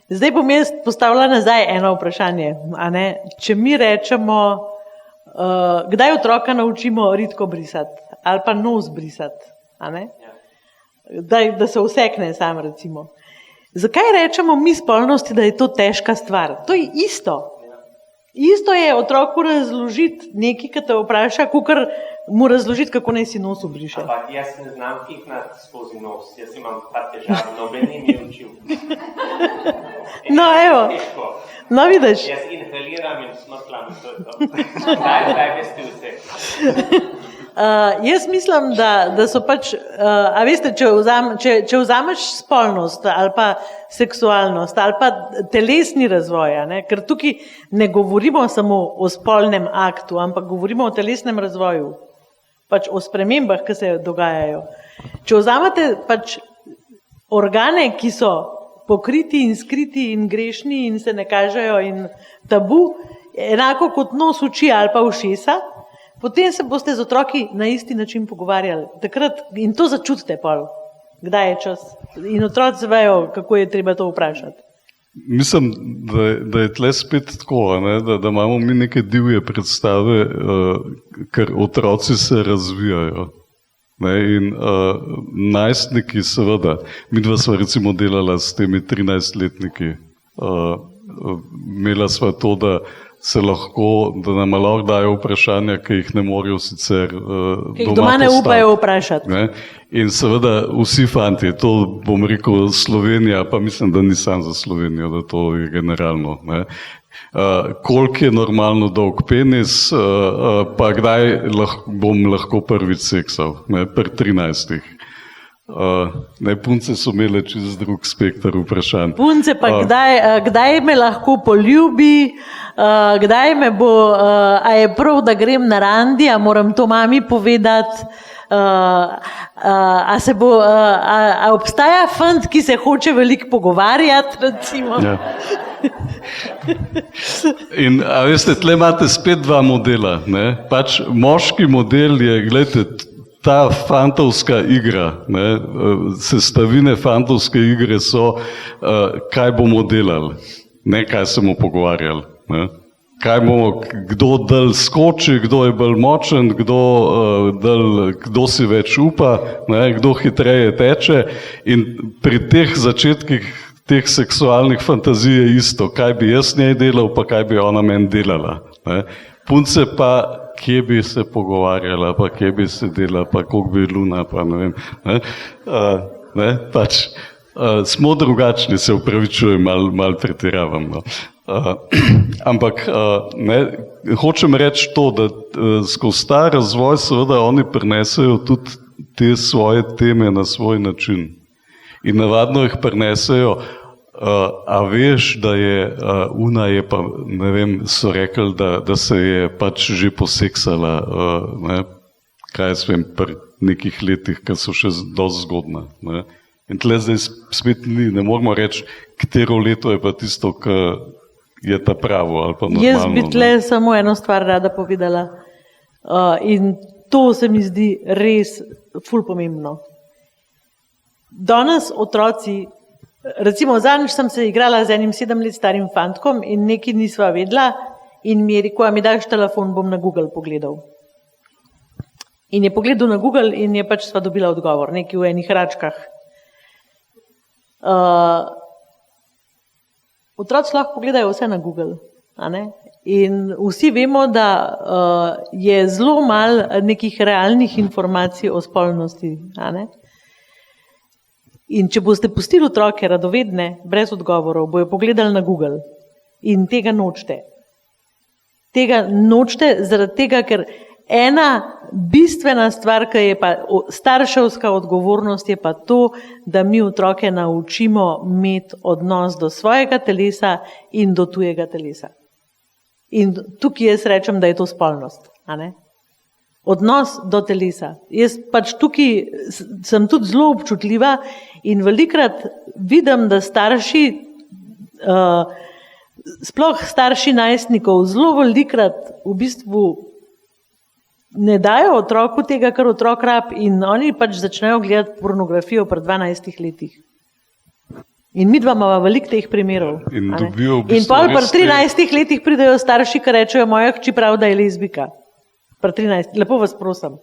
Zdaj bom jaz postavila nazaj eno vprašanje. A ne? Če mi rečemo, kdaj otroka naučimo ritko brisati ali pa nos brisati, a ne? Da se usekne sam, recimo. Zakaj rečemo mi spolnosti, da je to težka stvar? To je isto. Isto je otroku razložiti nekaj, ki te vpraša, kakor mu razložiti, kako naj si nos obriše. Ampak jaz ne znam kihnati skozi nos, jaz imam ta težavo, noben ni mi učil. No, evo. Težko. No, vidiš. Jaz inhaliram in smrtlam, to je to. Kaj veste vse? Jaz mislim, da so pač, a veste, če vzameš spolnost ali pa seksualnost ali pa telesni razvoj, ne, ker tukaj ne govorimo samo o spolnem aktu, ampak govorimo o telesnem razvoju, pač o spremembah, ki se dogajajo. Če vzamete pač organe, ki so pokriti in skriti in grešni in se ne kažejo in tabu, enako kot nos, oči ali pa ušesa, potem se boste z otroki na isti način pogovarjali. Takrat, in to začutite pol, kdaj je čas. In otroci vejo, kako je treba to vprašati. Mislim, da je tle spet tako, ne, da imamo mi neke divje predstave, ker otroci se razvijajo. Ne, in najstniki seveda, midva sva recimo delala s temi 13-letniki, imela sva to, da nam lahko dajo vprašanja, ki jih ne morejo sicer Ki jih doma ne upajo vprašati. Ne? In seveda vsi fanti, to bom rekel Slovenija, pa mislim, da ni sam za Slovenijo, da to je generalno. Ne? Koliko je normalno dolg penis, pa kdaj bom lahko prvič seksal, ne? Pri 13-ih. Punce so imele čez drug spektar vprašanj. Punce pa kdaj me lahko poljubi, kdaj me bo, a je prav, da grem na randi, a moram to mami povedati, a obstaja fant, ki se hoče veliko pogovarjati, recimo. Ja. In a veste, tle imate spet dva modela, ne? Pač moški model je, gledajte, ta fantovska igra, ne, sestavine fantovske igre so, kaj bomo delali, ne kaj se bomo pogovarjali. Ne. Kdo dalj skoči, kdo je bolj močen, kdo si več upa, ne, kdo hitreje teče. In pri teh začetkih teh seksualnih fantazij je isto, kaj bi jaz njej delal, pa kaj bi ona meni delala. Ne. Punce pa kje bi se pogovarjala, pa kje bi sedela, pa koliko bi luna, pa ne vem. Pač, smo drugačni, se upravičujem, malo pretiravam. No. Ampak hočem reči to, da skozi ta razvoj seveda oni prinesejo tudi te svoje teme na svoj način. In navadno jih prinesejo. A veš, da je je pa, ne vem, so rekli, da se je pač že poseksala, ne, kaj jaz vem, pri nekih letih, ki so še dosti zgodna. Ne. In tle zdaj spet ne moramo reči, katero leto je pa tisto, ki je ta pravo ali pa normalno. Jaz bi tle samo eno stvar rada povedala in to se mi zdi res ful pomembno. Danes otroci, recimo, zadnjič sem se igrala z enim 7 let starim fantkom in nekaj nisva vedela in mi je rekel, a mi daš telefon, bom na Google pogledal. In je pogledal na Google in je pač sva dobila odgovor, nekaj v enih račkah. Otroci lahko pogledajo vse na Google, a ne? In vsi vemo, da je zelo malo nekih realnih informacij o spolnosti, a ne? In če boste pustili otroke radovedne, brez odgovorov, bojo pogledali na Google in tega nočete. Tega nočete zaradi tega, ker ena bistvena stvar, ki je pa starševska odgovornost, je pa to, da mi otroke naučimo imeti odnos do svojega telesa in do tujega telesa. In tukaj jaz rečem, da je to spolnost, a ne? Odnos do telesa. Jaz pač tukaj sem tudi zelo občutljiva in velikrat vidim, da starši, sploh starši najstnikov, zelo velikrat v bistvu ne dajo otroku tega, kar otrok rab in oni pač začnejo gledati pornografijo pri 12 letih. In midva imava veliko teh primerov. In dobijo v bistvu pol pri 13 letih pridejo starši, ki rečejo, moja hči prav, da je lezbika. Pri 13, lepo vas prosim.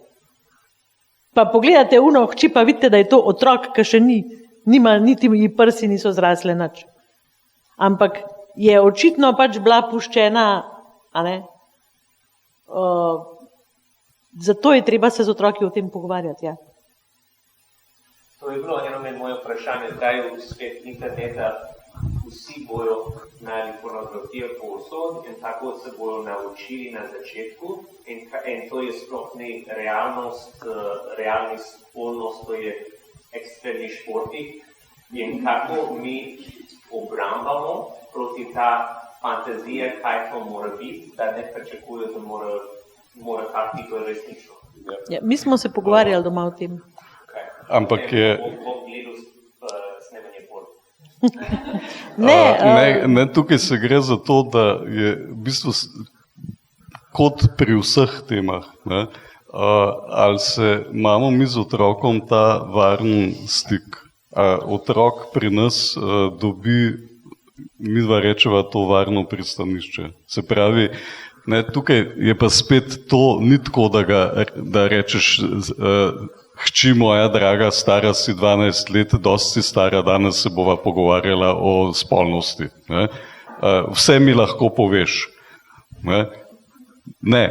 Pa pogledate uno hči, pa vidite, da je to otrok, ki še nima, niti prsi niso zrasle nič. Ampak je očitno pač bila puščena, a ne, zato je treba se z otroki o tem pogovarjati. Ja. To je bilo eno med moje vprašanje, zdaj v svet interneta vsi bojo najeli pornografijo povsod in tako se bojo naučili na začetku in to je sploh ni realnost, realni spolnost, to je ekstremni športi in kako mi obrambamo proti ta fantazija, kaj to mora biti, da ne pričakujejo, da mora kak biti to resnično. Ja, mi smo se pogovarjali doma o tem. Ampak je... Bom gledal snemanje porno. Ne, tukaj se gre za to, da je v bistvu kot pri vseh temah, ne, ali se imamo mi z otrokom ta varen stik. Otrok pri nas dobi, mi dva rečeva, to varno pristanišče. Se pravi, ne, tukaj je pa spet to, ni tako, da rečeš, hči moja draga, stara si 12 let, dosti stara, danes se bova pogovarjala o spolnosti. Ne. Vse mi lahko poveš. Ne.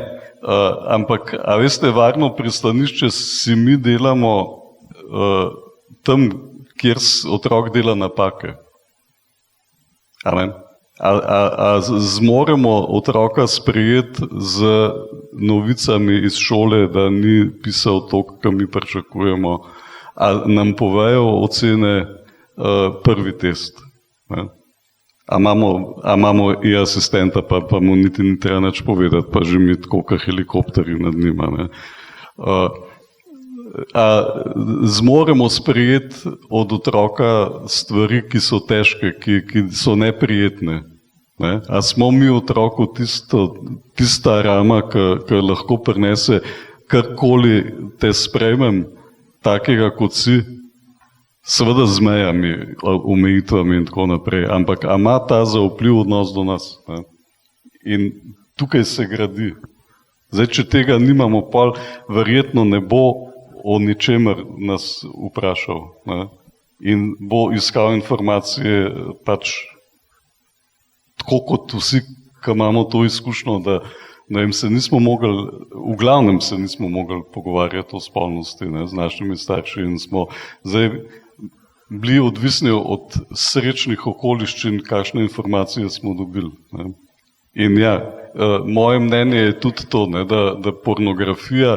Ampak, a veste, varno pristanišče si mi delamo tam, kjer otrok dela napake. Amen. Zmoremo otroka sprejeti z novicami iz šole, da ni pisal to, kar mi pričakujemo, a nam povejo ocene prvi test. Ne? A imamo e-asistenta, pa mu niti ni treba nič povedati, pa že mi tako, kot helikopterji nad njima. Ne? Zmoremo sprejeti od otroka stvari, ki so težke, ki so neprijetne. Ne? A smo mi otroku tista rama, ki lahko prinese karkoli te sprejmem, takega kot si, seveda z mejami, omejitvami in tako naprej, ampak a ima ta zaupljiv odnos do nas. Ne? In tukaj se gradi. Zdaj, če tega nimamo, pol verjetno ne bo o ničemer nas vprašal, ne? In bo iskal informacije pač tako kot vsi, ki imamo to izkušnjo, da ne vem, v glavnem se nismo mogli pogovarjati o spolnosti, ne, z našimi starši in smo zdaj bili odvisni od srečnih okoliščin, kakšne informacije smo dobili. Ne. In ja, moje mnenje je tudi to, ne, da pornografija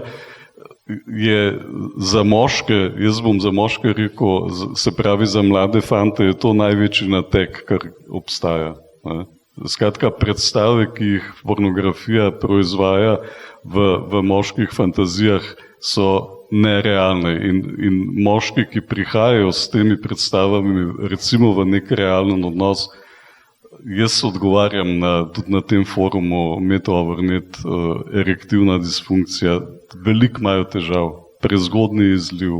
je za moške, jaz bom za moške rekel, se pravi za mlade fante, je to največji nateg, kar obstaja. Ne. Skratka, predstave, ki jih pornografija proizvaja v moških fantazijah, so nerealne in moški, ki prihajajo s temi predstavami, recimo v nek realen odnos, jaz odgovarjam tudi na tem forumu Metovernet, erektivna disfunkcija, veliko imajo težav, prezgodni izliv,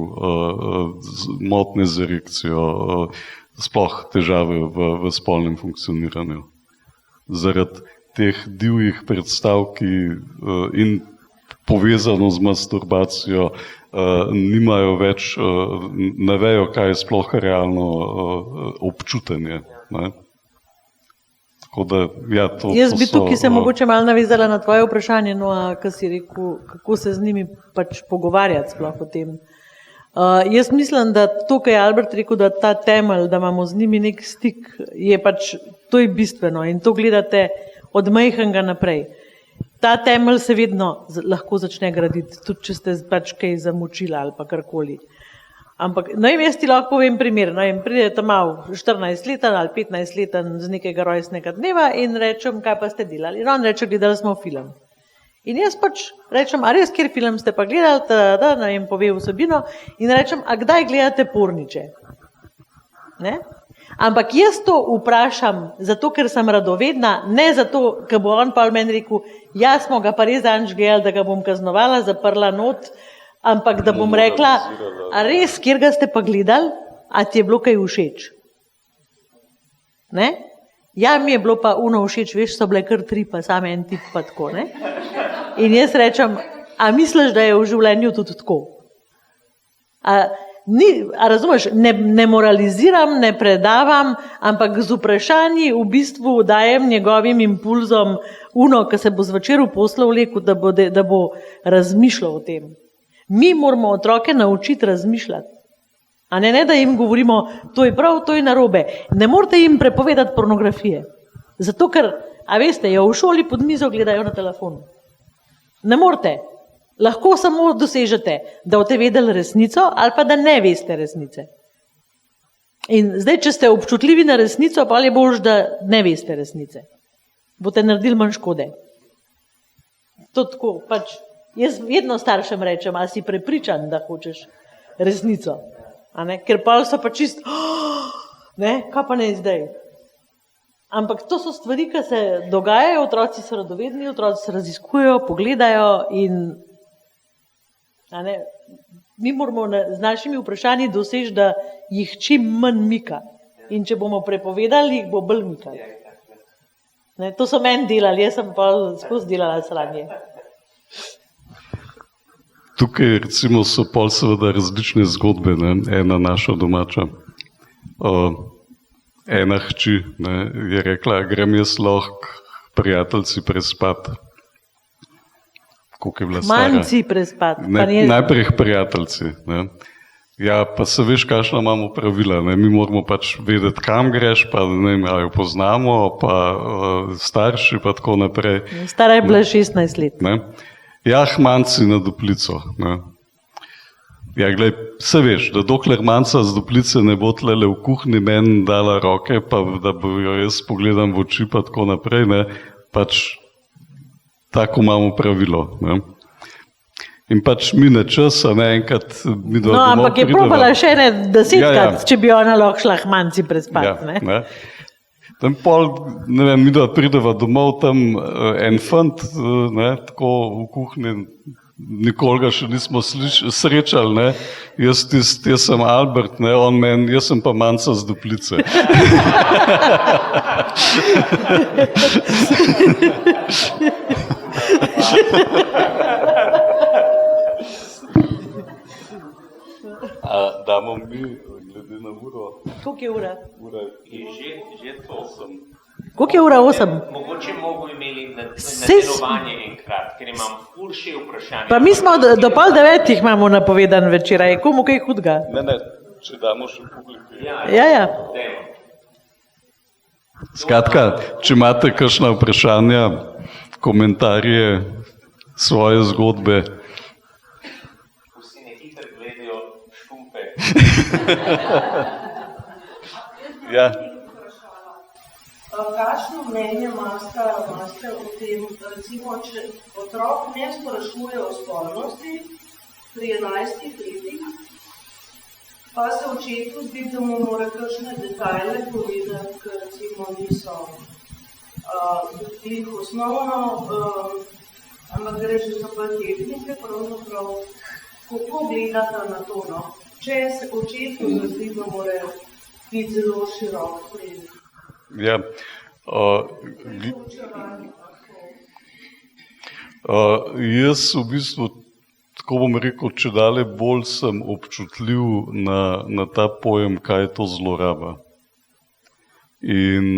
motnje z erekcijo, sploh težave v spolnem funkcioniranju. Zaradi teh divjih predstav, in povezano z masturbacijo, nimajo več, ne vejo, kaj je sploh realno občutenje. Ne? Tako da, ja, Jaz bi tukaj se mogoče malo navezala na tvoje vprašanje, no, kaj si rekel, kako se z njimi pač pogovarjati sploh o tem. Jaz mislim, da to, kar je Albert rekel, da ta temelj, da imamo z njimi nek stik, je pač, to je bistveno in to gledate od majhnega naprej. Ta temelj se vedno lahko začne graditi, tudi če ste pač kaj zamočili ali pa karkoli. Ampak, jaz ti lahko povem primer, pride tam malo 14-leten ali 15-leten z nekega rojstnega dneva in rečem, kaj pa ste delali. In on reče, gledali smo film. In jaz pač rečem, a res, kjer film ste pa gledali, pove vsebino in rečem, a kdaj gledate porniče? Ne? Ampak jaz to vprašam, zato ker sem radovedna, ne zato, ker bo on pa meni rekel, ja, smo ga pa res danč gledali, da ga bom kaznovala, zaprla not, ampak da bom rekla, a res, kjer ga ste pa gledali, a ti je bilo kaj všeč? Ne? Ja, mi je bilo pa uno všeč, veš, so bile kar 3, pa samo en tip pa tako, ne? In jaz rečem, a misliš, da je v življenju tudi tako? A razumeš, ne moraliziram, ne predavam, ampak z vprašanji v bistvu dajem njegovim impulzom ki se bo zvečer v poslo vlekel, da bo razmišljal o tem. Mi moramo otroke naučiti razmišljati. A ne, da jim govorimo, to je prav, to je narobe. Ne morete jim prepovedati pornografije. Zato, ker, a veste, jo v šoli pod mizo gledajo na telefonu. Ne morete. Lahko samo dosežete, da boste vedeli resnico ali pa da ne veste resnice. In zdaj, če ste občutljivi na resnico, pa je boljše, da ne veste resnice. Boste naredili manj škode. To tako, pač, jaz vedno staršem rečem, a si prepričan, da hočeš resnico. A ne? Ker pa so pa čist, ne, kaj pa ne zdaj. Ampak to so stvari, ki se dogajajo, otroci so radovedni, otroci se raziskujejo, pogledajo in a ne, mi moramo z našimi vprašanji doseči, da jih čim manj mika. In če bomo prepovedali, jih bo bolj mikali. Ne, to so meni delali, jaz sem pa skozi delala sranje. Tukaj recimo so pol seveda različne zgodbe, ne? Ena naša domača. Ena hči, ne, je rekla, grem jaz lahko prijateljci prespat. Koliko je bila stara? Manjci prespat. Najprej prijateljci. Ne. Ja, pa se veš, kakšna imamo pravila. Ne. Mi moramo pač vedeti, kam greš, pa ne vem, ali jo poznamo, pa starši, pa tako naprej. Stara je bila 16 let. Ne. Ja, manjci na duplico. Ne. Ja, glej, se veš, da dokler manjca z duplice ne bo tlele v kuhni meni dala roke, pa da bo jo jaz pogledam v oči, pa tako naprej, ne, pač tako imamo pravilo. Ne. In pač mine čas, a ne enkrat mi do domov ampak je prideva. probala še ne 10-krat, če bi ona lahko šla k manjci prespat. Ja, ne? ne. Tam pol, ne vem, mi prideva domov, tam en fant, ne, tako v kuhni, nikoli ga še nismo srečali, ne. Jaz sem Albert, ne, on meni, jaz sem pa manjca z duplice. A damo mi, glede na uro? Koliko je ura? Ura Je že to. 8. Koliko je ura 8? Mogoče mogo imeli nadaljevanje enkrat, ker imam ful še vprašanje. Pa mi smo do 8:30 imamo napovedan večera, je komu kaj hudga? Ne, če damo še publiki. Ja. Dajmo. Skratka, če imate kakšna vprašanja, komentarje, svoje zgodbe. Vsi ne hitro gledajo štumpe. Ja. Kakšno mnenje imate o tem, recimo, če otrok ne sprašuje o spolnosti pri 11 letih, pa se očetu zdi, da mu mora kakšne detajle povedati, ker recimo niso jih osnovno, ampak gre že za bolj tehnike, pravzaprav, kako gledata na to, no? Če se očetu zdi, da mora biti zelo širok pri Ja. Jaz v bistvu, tako bom rekel, če dalje bolj sem občutljiv na ta pojem, kaj je to zloraba. In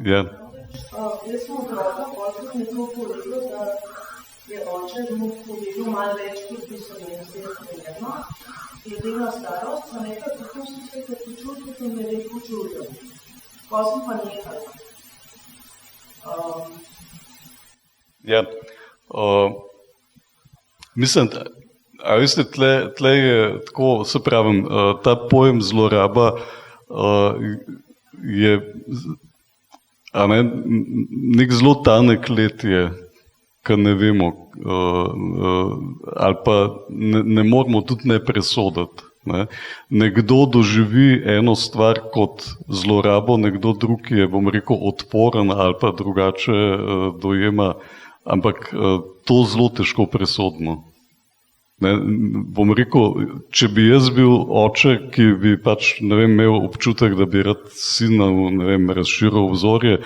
ja. Jaz sem otroka potem nekako povedal, da je oče mu povedal malo več, kot bi se mi zdelo, glede na starost, pa nekaj, kako sem se te počutil, ko me je počutil. Pa sem pa nekaj. Ja. Mislim, a veste, tle je tako, se pravim, ta pojem zloraba je nek zelo tanek led je, kar ne vemo, ali pa ne moramo tudi ne presoditi. Ne. Nekdo doživi eno stvar kot zlorabo, nekdo drug je, bom rekel, odporen ali pa drugače dojema, ampak to zelo težko presodimo. Ne, bom rekel, če bi jaz bil oče, ki bi pač, ne vem, imel občutek, da bi rad sina, ne vem, razširil obzorje,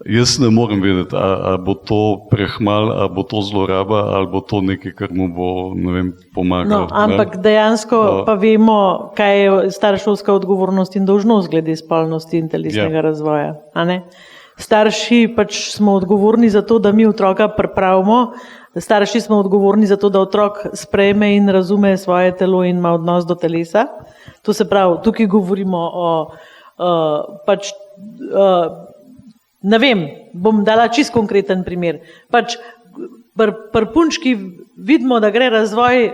jaz ne morem vedeti, a bo to prehmal, a bo to zloraba, ali bo to nekaj, kar mu bo, ne vem, pomagalo. No, ampak dejansko pa vemo, kaj je starševska odgovornost in dolžnost glede spolnosti in telesnega razvoja. A ne? starši pač smo odgovorni za to, da mi otroka pripravimo, starši smo odgovorni za to, da otrok sprejme in razume svoje telo in ima odnos do telesa. To se pravi, tukaj govorimo o ne vem, bom dala čisto konkreten primer. Pač pri punčki vidimo, da gre razvoj,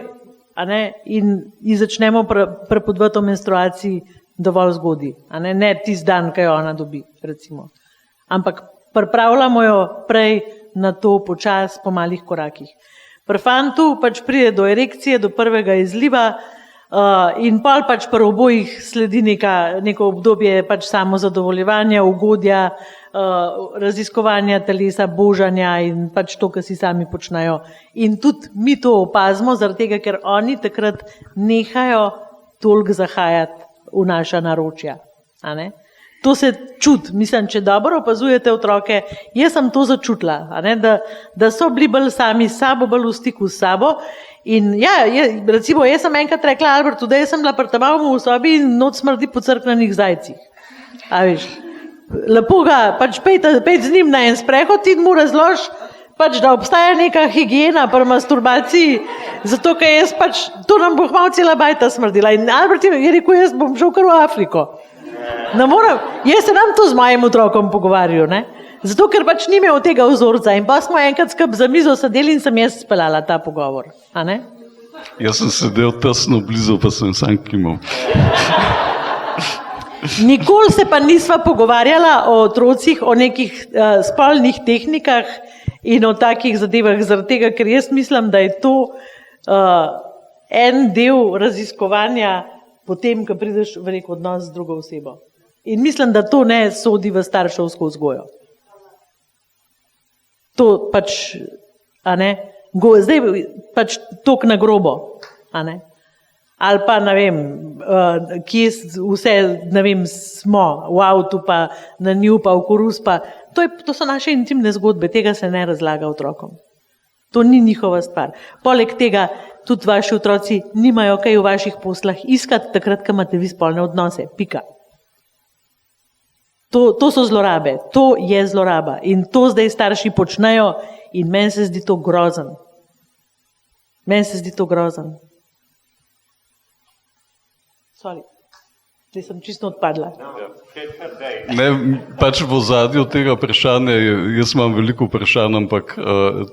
a ne, in začnemo prepodvati o menstruaciji dovolj zgodaj, a ne tisti dan, ki jo ona dobi, recimo. Ampak pripravljamo jo prej na to počas, po malih korakih. Pri fantu pač pride do erekcije, do prvega izliva, in pol pač pri obojih sledi neko obdobje pač samozadovoljevanja, ugodja, raziskovanja telesa, božanja in pač to, kar si sami počnejo. In tudi mi to opazimo, zaradi tega, ker oni takrat nehajo toliko zahajati v naša naročja. A ne? To se čuti, mislim, če dobro opazujete otroke, jaz sem to začutila, a ne, da so bili bolj sami s sabo, bolj v stiku s sabo. In ja, recimo, jaz sem enkrat rekla Albertu, da jaz sem bila pri tabavu v sobi in noč smrdi po crkvenih zajcih. A veš, lepo ga, pač pejt z njim na en sprehod in mu razlož, pač, da obstaja neka higiena pri masturbaciji, zato, ker jaz pač, to nam bo malo cela bajta smrdila. In Albert je rekel, jaz bom šel kar v Afriko. Ne morem, jaz se nam to z mojim otrokom pogovarjal, ne? Zato, ker pač ni imel tega vzorca in pa smo enkrat skup za mizo sedeli in sem jaz speljala ta pogovor, a ne? Jaz sem sedel tesno blizu, pa sem sam kimal. Nikoli se pa nisva pogovarjala o otrocih, o nekih spolnih tehnikah in o takih zadevah, zaradi tega, ker jaz mislim, da je to en del raziskovanja potem, ko prideš v nek odnos z drugo osebo. In mislim, da to ne sodi v starševsko vzgojo. To pač, a ne, zdaj pač tok na grobo, a ne. Ali pa, ne vem, kje vse, ne vem, smo, v avtu pa, na nju pa, v korus pa. To so naše intimne zgodbe, tega se ne razlaga otrokom. To ni njihova stvar. Poleg tega, tudi vaši otroci nimajo kaj v vaših poslah iskati, takrat, ko imate vi spolne odnose. Pika. To so zlorabe. To je zloraba. In to zdaj starši počnejo in meni se zdi to grozen. Meni se zdi to grozen. Sorry. Zdaj sem čisto odpadla. Ne, pač v ozadju tega vprašanja, jaz imam veliko vprašanj, ampak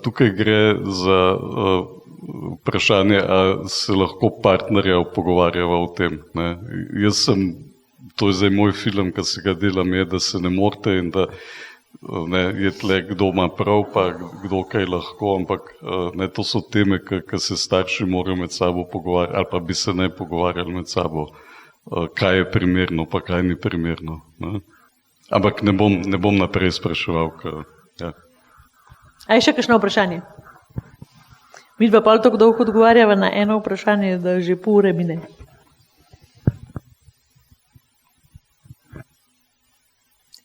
tukaj gre za vprašanje, a se lahko partnerja pogovarjava o tem. Ne. To je zdaj moj film, ki se ga delam, je, da se ne morate in da ne, je tle, kdo ima prav, pa kdo kaj lahko, ampak ne, to so teme, ki se starši morajo med sabo pogovarjati, ali pa bi se ne pogovarjali med sabo. Kaj je primerno, pa kaj ni primerno. Ne? Ampak ne bom naprej spraševal. Ja. A je še kakšno vprašanje? Midva pol tako dolgo odgovarjava na eno vprašanje, da že pol ure mine.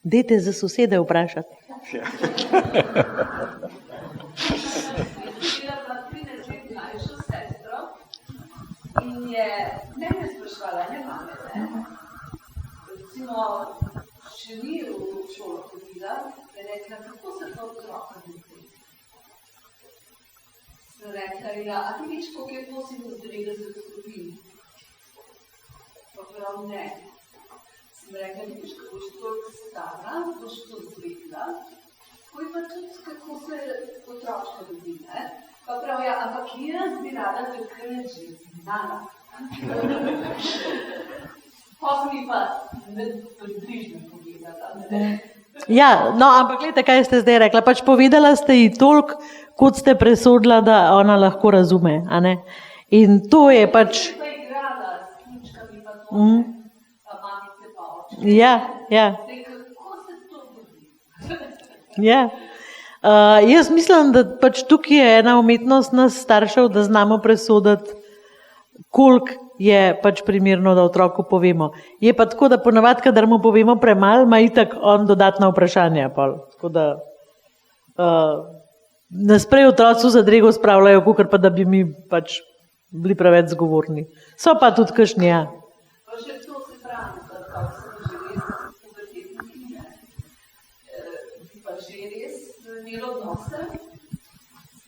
Dajte za sosede vprašati. In je mene sprašvala, ne mame, ne? Recimo, še ni v šolo hodila, je rekla, kako se to otroka vidi? Sem rekla, ja, a ti viš, koliko je 98 stopinj? Pa prav ne. Sem rekla, vidiš, kako boš toliko stara, boš to zvedla, tako je pa tudi, kako se otročka vidi, ne? Pa prav, ja, ampak jaz bi rada takrat že znala. Pa sem mi pa približno povedala. Ja, no, ampak gledajte, kaj ste zdaj rekla. Pač povedala ste ji toliko, kot ste presodila, da ona lahko razume, a ne? In to je pač... Pa igrala s ključkami, pa to, pa mamice pa oče. Ja. Zdaj, kako se to vidi? Ja. Jaz mislim, da pač tukaj je ena umetnost nas staršev, da znamo presoditi, koliko je pač primerno, da otroku povemo. Je pa tako, da ponavadi, kadar mu povemo premalo, ima itak on dodatna vprašanja. Tako da nas prej otroci za drego spravljajo, kakor pa da bi mi pač bili preveč zgovorni. So pa tudi kakšni, ja. Pa še to se pravi, da sem že res pubertetniki, ne.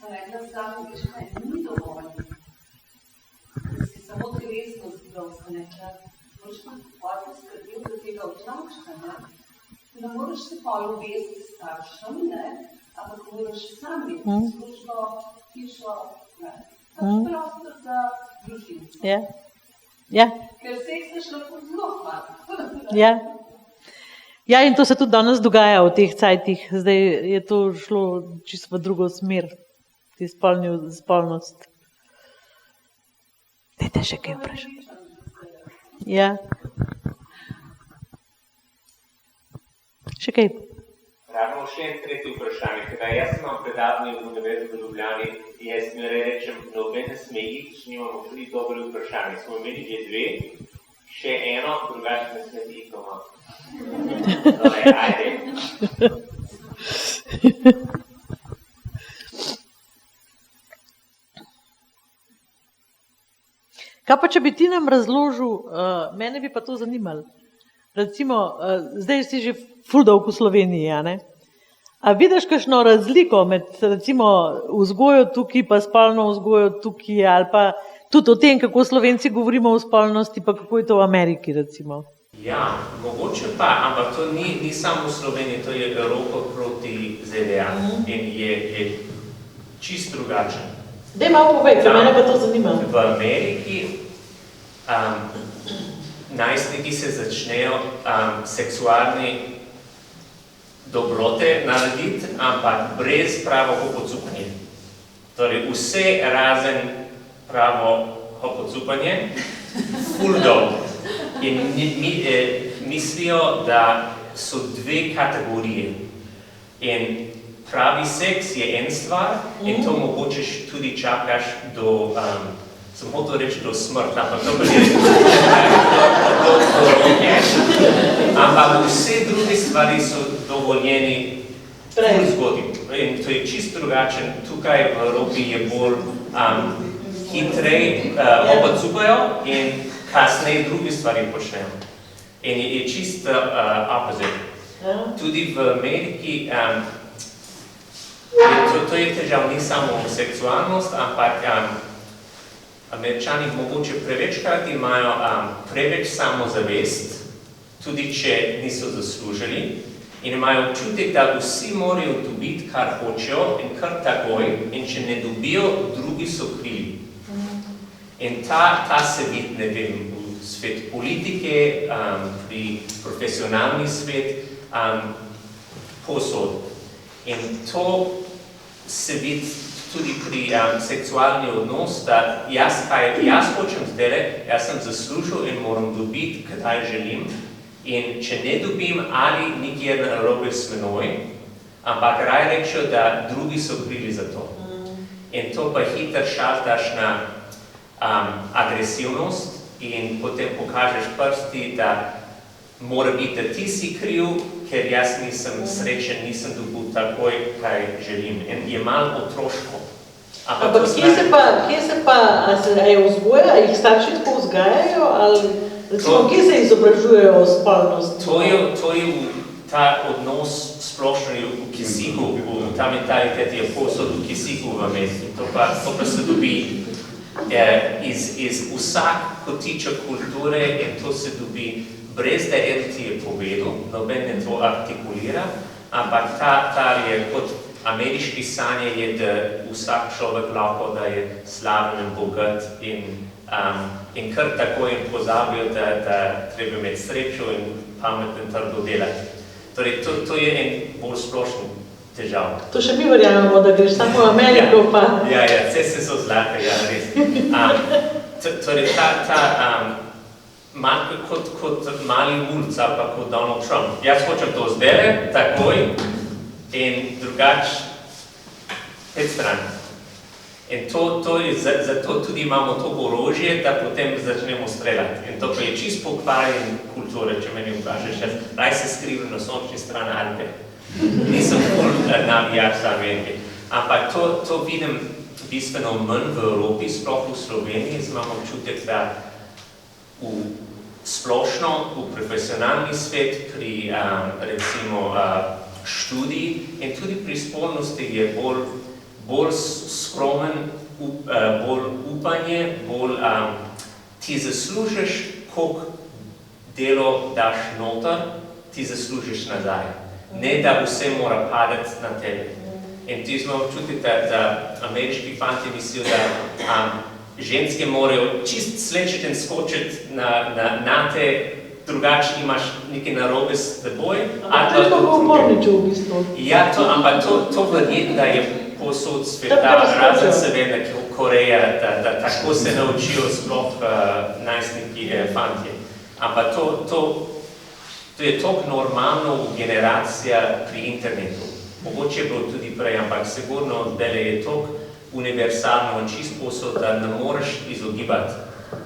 sem rekla, sam, veš kaj, ni dovolj. Da si samo telesno zdrav, sem rekla, moraš pa potem skrbeti za tega otročka, ne? Ne moraš se pol obvesti staršem, ne? Ampak moraš sam imeti službo, hišo, ne? Pač prostor za družino. Ja. Ker seks je šlo kot zelo hvala. Ja. Ja, in to se tudi danes dogaja v teh cajtih. Zdaj je to šlo čisto v drugo smer, ti spolnost. Dajte še kaj vprašati. Ja. Še kaj? Ravno še en tretji vprašanje, kada jaz imam predavanje v Univerzi v Ljubljani, jaz mi rečem, noben ne sme iti, če nimamo tudi dobre vprašanje. Smo imeli že dve, še eno, drugače ne sme iti doma. Torej, ajde. Kaj pa, če bi ti nam razložil, mene bi pa to zanimalo. Recimo, zdaj si že ful dolgo v Sloveniji, a ne? A vidiš kakšno razliko med recimo vzgojo tukaj, pa spolno vzgojo tukaj, ali pa tudi o tem, kako Slovenci govorimo o spolnosti, pa kako je to v Ameriki, recimo? Ja, mogoče pa, ampak to ni samo v Sloveniji, to je Evropa proti ZDA in je čist drugačen. Daj malo povej, ker mene pa to zanima. V Ameriki najstniki se začnejo seksualne dobrote narediti, ampak brez pravo hopocupanje. Torej vse razen pravo hopocupanje, ful dolg. In mislijo, da so dve kategorije. In pravi seks je en stvar in to mogoče tudi čakaš do, sem hotel reči do smrti, ampak to je do roke. Ampak vse druge stvari so dovoljeni ful zgodaj. In to je čisto drugačen. Tukaj v Evropi je bolj hitrej obacupajo in kasneje druge stvari počnejo. In je čisto opposite. Tudi v Ameriki to je težav, ni samo seksualnost, ampak Američani mogoče prevečkrat imajo preveč samozavest, tudi če niso zaslužili, in imajo občutek, da vsi morajo dobiti, kar hočejo in kar takoj, in če ne dobijo, drugi so krivi. In ta se vidi, ne vem, v svet politike, pri profesionalni svet, posod. In to se vidi tudi pri seksualni odnos, da jaz hočem zdaj, jaz sem zaslužil in moram dobiti, kdaj želim. In če ne dobim, ali nikjer narobe s menoj, ampak raj rečejo, da drugi so krivi za to. In to pa hitro šaltaš na agresivnost in potem pokažeš prsti, da mora biti, da ti si kriv, ker jaz nisem srečen, nisem dobil takoj, kaj želim. In je malo otroško. Ampak kje se pa, a je vzgoja, jih starši tako vzgajajo, ali recimo, kje se izobražujejo o spolnosti? To je ta odnos splošno v kisiku, ta mentalitet je posod v kisiku v Ameriki. To pa se dobi iz vsak kotiča kulture in to se dobi brez da eden ti je povedal, noben ne to artikulira, ampak ta je kot ameriški sanje je, da vsak človek lahko, da je slaven in bogat in kar tako in pozabijo, da treba imeti srečo in pametno trdo delati. Torej, to je en bolj splošen težav. To še mi verjamemo, da greš samo v Ameriko, pa... Ja, ceste so zlate, ja, res. Torej, kot mali mulc, ali pa kot Donald Trump. Jaz hočem to zdaj, takoj, in drugač, pet stran. In zato tudi imamo to orožje, da potem začnemo streljati. In to pa je čist pokvarjen kulture, če meni vprašaš, raj se skrivam na sončni strani Alpe. Nisem navijač za Amerike. Ampak to vidim bistveno manj v Evropi, sploh v Sloveniji, imamo občutek, da v splošno, v profesionalni svet, pri recimo študiji in tudi pri spolnosti je bolj skromen, bolj upanje, bolj ti zaslužiš, koliko delo daš noter, ti zaslužiš nazaj. Ne, da vse mora padati na tebe. In ti smo občutili, da ameriški fanti mislijo, da ženske morajo čist slečiti in skočiti na te, drugače imaš nekaj narobe s teboj. Ampak to je pa uporničev v bistvu. Ja, ampak to verjetno, da je povsod sveta, razen seveda Koreja, da tako se naučijo sploh najstniki fantje. Ampak to je toliko normalno v generacija pri internetu. Mogoče je bilo tudi prej, ampak sigurno zdaj je toliko univerzalno čist posod, da ne moreš izogibati.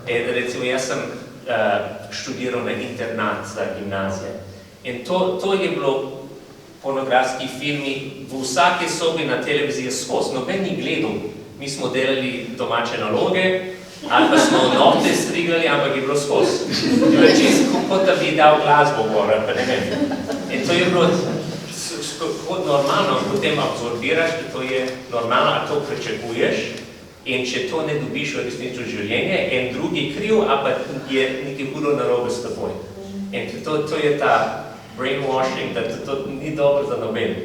Recimo, jaz sem študiral na internat za gimnazije. In to je bilo pornografski filmi v vsaki sobi na televiziji skozi. Noben ni gledal. Mi smo delali domače naloge, ali pa smo nohte strigali, ampak je bilo skozi. Je bilo čisto, kot da bi dal glasbo gor, pa ne vem. In to je bilo kot normalno, potem absorbiraš, da to je normalno, a to pričakuješ, in če to ne dobiš v resnično življenje, en drugi kriv, a pa je nekaj hudo narobe s teboj. In to je ta brainwashing, da to ni dobro za noben,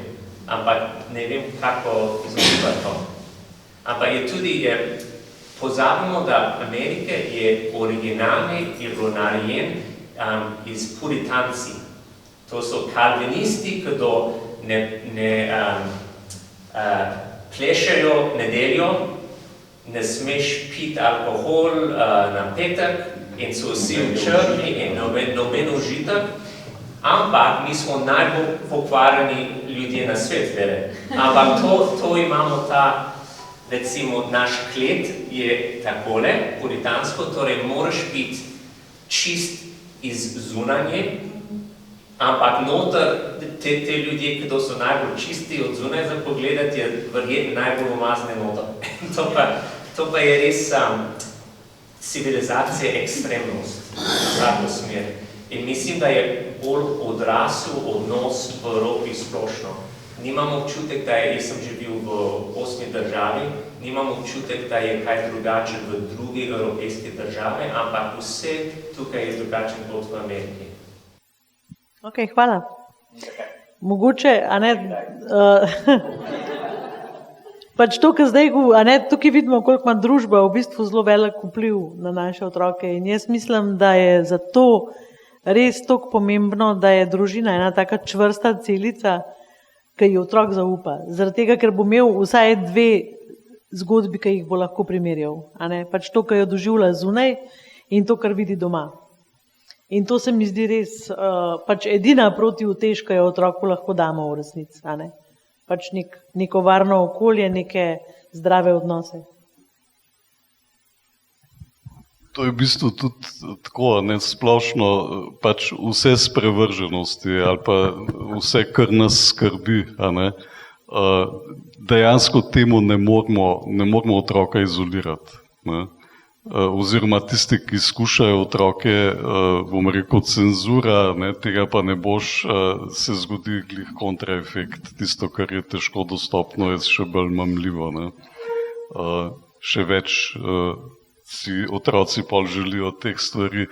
ampak ne vem, kako izogibati to. Ampak je tudi, pozabimo, da Amerike je originalni, je bilo narejen iz puritanci. To so kalvinisti, ki ne plešajo nedeljo, ne smeš piti alkohol na petek in so vsi v črni in noben užitek, ampak mi smo najbolj pokvarjeni ljudje na svet, ampak to imamo recimo, naš klet je takole, puritansko, torej moraš biti čist iz zunanje, ampak noter te ljudje, ki so najbolj čisti od zunaj za pogledati, je verjetno najbolj umazne noter. To pa je res civilizacija ekstremnost v vsako smer. In mislim, da je bolj odrasel odnos v Evropi splošno. Nimam občutek, da jaz sem že bil v 8 državi, nimam občutek, da je kaj drugače v drugi evropejski državi, ampak vse tukaj je drugačen kot v Ameriki. Ok, hvala. Mogoče, a ne, pač to, kar zdaj, a ne, tukaj vidimo, koliko ima družba v bistvu zelo velik vpliv na naše otroke in jaz mislim, da je zato res toliko pomembno, da je družina ena taka čvrsta celica, ki ji otrok zaupa. Zaradi tega, ker bo imel vsaj 2 zgodbi, ki jih bo lahko primerjal. Pač to, kar jo doživlja zunaj in to, kar vidi doma. In to se mi zdi res pač edina protiutež, ki jo otroku lahko damo v resnici. Pač neko varno okolje, neke zdrave odnose. To je v bistvu tudi tako, splošno, pač vse sprevrženosti ali pa vse, kar nas skrbi, dejansko temu ne moramo otroka izolirati. Oziroma tisti, ki skušajo otroke, bom rekel, cenzura, tega pa ne boš, se zgodi glih kontraefekt. Tisto, kar je težko dostopno, je še bolj mamljivo. Še več si otroci pol želijo teh stvari,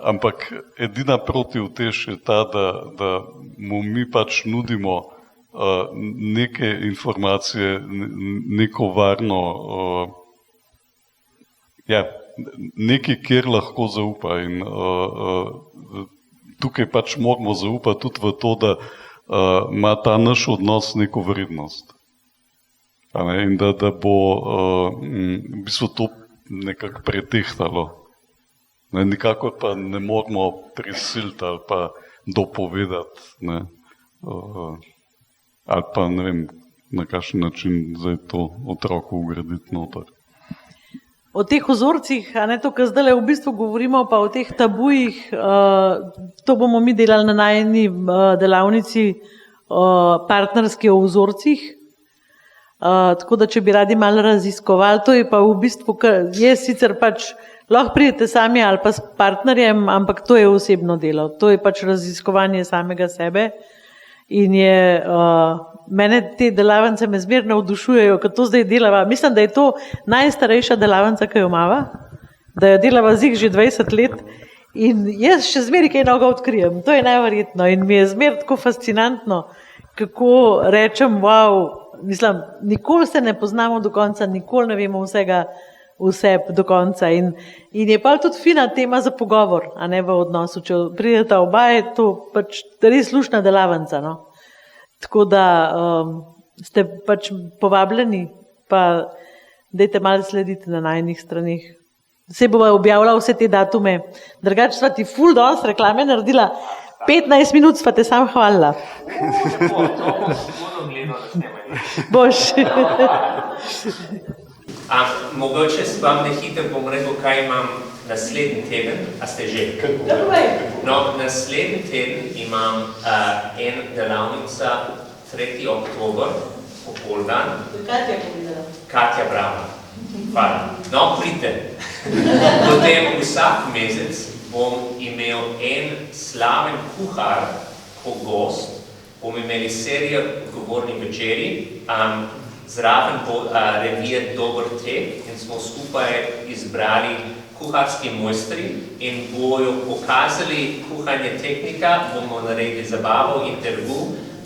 ampak edina protiutež je ta, da mu mi pač nudimo neke informacije, neko varno, nekaj, kjer lahko zaupa in tukaj pač moramo zaupati tudi v to, da ima ta naš odnos neko vrednost. In da bo v bistvu to nekako pretehtalo. Nikakor pa ne moramo prisiliti ali pa dopovedati, ali pa ne vem, na kakšen način zdaj to otroku ugraditi noter. O teh vzorcih, to, kar zdaj v bistvu govorimo, pa o teh tabujih, to bomo mi delali na najni delavnici partnerski o vzorcih. Tako da, če bi radi malo raziskovali, to je pa v bistvu, je sicer pač, lahko pridete sami ali pa s partnerjem, ampak to je osebno delo, to je pač raziskovanje samega sebe In mene te delavnice me zmer navdušujejo, ker to zdaj delava. Mislim, da je to najstarejša delavnica, ki jo imava, da jo delava zig že 20 let in jaz še zmeri kaj novega odkrijem. To je najverjetno in mi je zmer tako fascinantno, kako rečem, wow, mislim, nikoli se ne poznamo do konca, nikoli ne vemo vse do konca in je pa tudi fina tema za pogovor, a ne v odnosu. Če prideta oba, je to pač res luštna delavnica, no. Tako da ste pač povabljeni, pa dajte malo slediti na najnih stranih. Se bova objavila vse te datume. Drugače sva ti ful dosti reklame naredila. 15 minut sva te sam hvalila. To bom sigurno gledal na snemanje. Boš. Mogoče vam ne hitem bom rekel, kaj imam naslednji teden, a ste že? No, naslednji teden imam en delavnica 3. oktober, popoldan. Katja povedala. Katja Brava. Hvala. No, pridite. Potem vsak mesec bom imel en slaven kuhar, kot gost, bomo imeli serijo odgovornih večerij, zraven bo revija Dober tek in smo skupaj izbrali kuharski mojstri in bojo pokazali kuhanje tehnika, bomo naredili zabavo, intervju,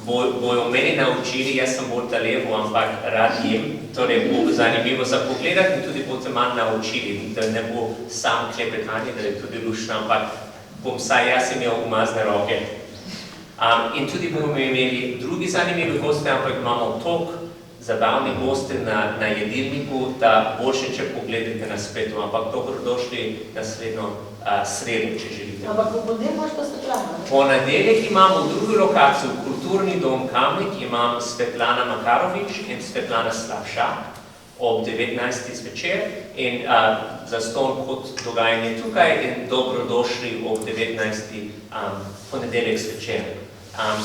bojo meni naučili, jaz sem bolj talevo, ampak rad jem, torej bo zanimivo za pogledati in tudi boste manj naučili, da ne bo sam klepetanje, da je tudi luštno, ampak bom saj jaz imel umazne roke. In tudi bomo imeli drugi zanimivi goste, ampak imamo toliko zabavnih goste na jedilniku, da boljše, če pogledate na spletu, ampak dobrodošli naslednjo sredo, če želite. Ampak v ponedeljek imaš pa Svetlana? Ponedeljek imamo drugo lokacijo, Kulturni dom Kamnik, imam Svetlana Makarovič in Svetlana Slavšak ob 19. zvečer in zastonj kot dogajanje tukaj in dobrodošli ob 19. ponedeljek zvečer.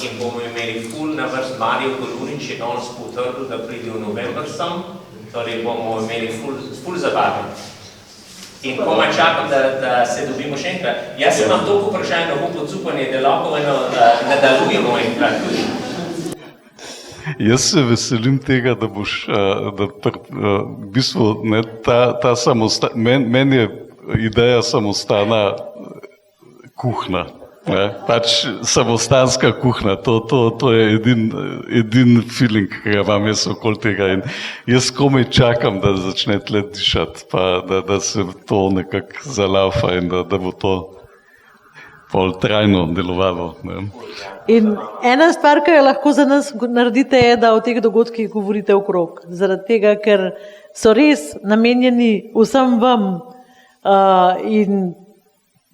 In bomo imeli ful na vrst Marijo Golunič je danes potrdil, da pride v november sem, torej bomo imeli ful zabave. In komaj čakam, da se dobimo še enkrat. Jaz imam toliko vprašanj na podsupanje, da lahko nadaljujemo enkrat tudi. Jaz se veselim tega, da boš, v bistvu, ne, meni je ideja samostana kuhna. Ne, pač samostanska kuhna, to je edin feeling, ki ga imam jaz okoli tega in jaz komaj čakam, da začne tle dišati, pa da se to nekako zalaufa in da bo to pol trajno delovalo. Ne. In ena stvar, ki jo lahko za nas naredite, je, da o teh dogodkih govorite okrog, zaradi tega, ker so res namenjeni vsem vam in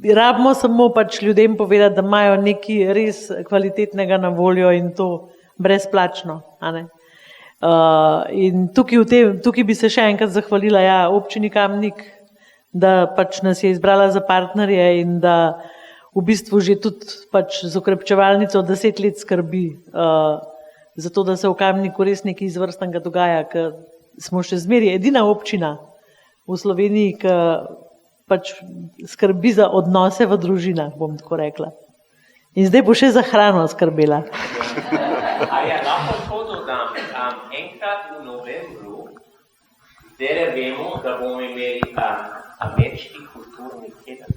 rabimo samo pač ljudem povedati, da imajo nekaj res kvalitetnega na voljo in to brezplačno. In tukaj bi se še enkrat zahvalila občini Kamnik, da pač nas je izbrala za partnerje in da v bistvu že tudi pač z okrepčevalnico 10 let skrbi za to, da se v Kamniku res nekaj izvrstnega dogaja, ker smo še zmeraj edina občina v Sloveniji, ki pač skrbi za odnose v družinah, bom tako rekla. In zdaj bo še za hrano skrbela. Lahko to dodam. Enkrat v novembru, zdaj vemo, da bomo imeli ameriški kulturni teden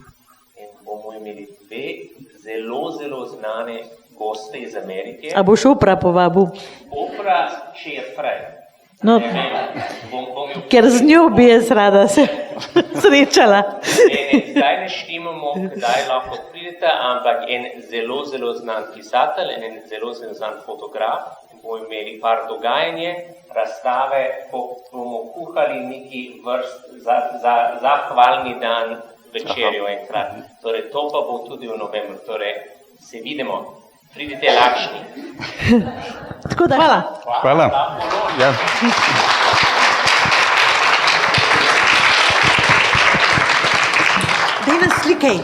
in bomo imeli 2 zelo znane goste iz Amerike. A boš Opra povabil? Opra, če je prej. No, ker z njo bi jaz rada se srečala. Zdaj ne štimamo, kdaj lahko pridete, ampak en zelo znan pisatelj in en zelo znan fotograf. Bomo imeli par dogajanje, razstave, bomo kuhali neki vrst za hvalni dan večerjo enkrat. Torej, to pa bo tudi v novembru. Torej, se vidimo. Pridite lakšni. Tako da, hvala. Hvala. Ja. Daj nas slikaj.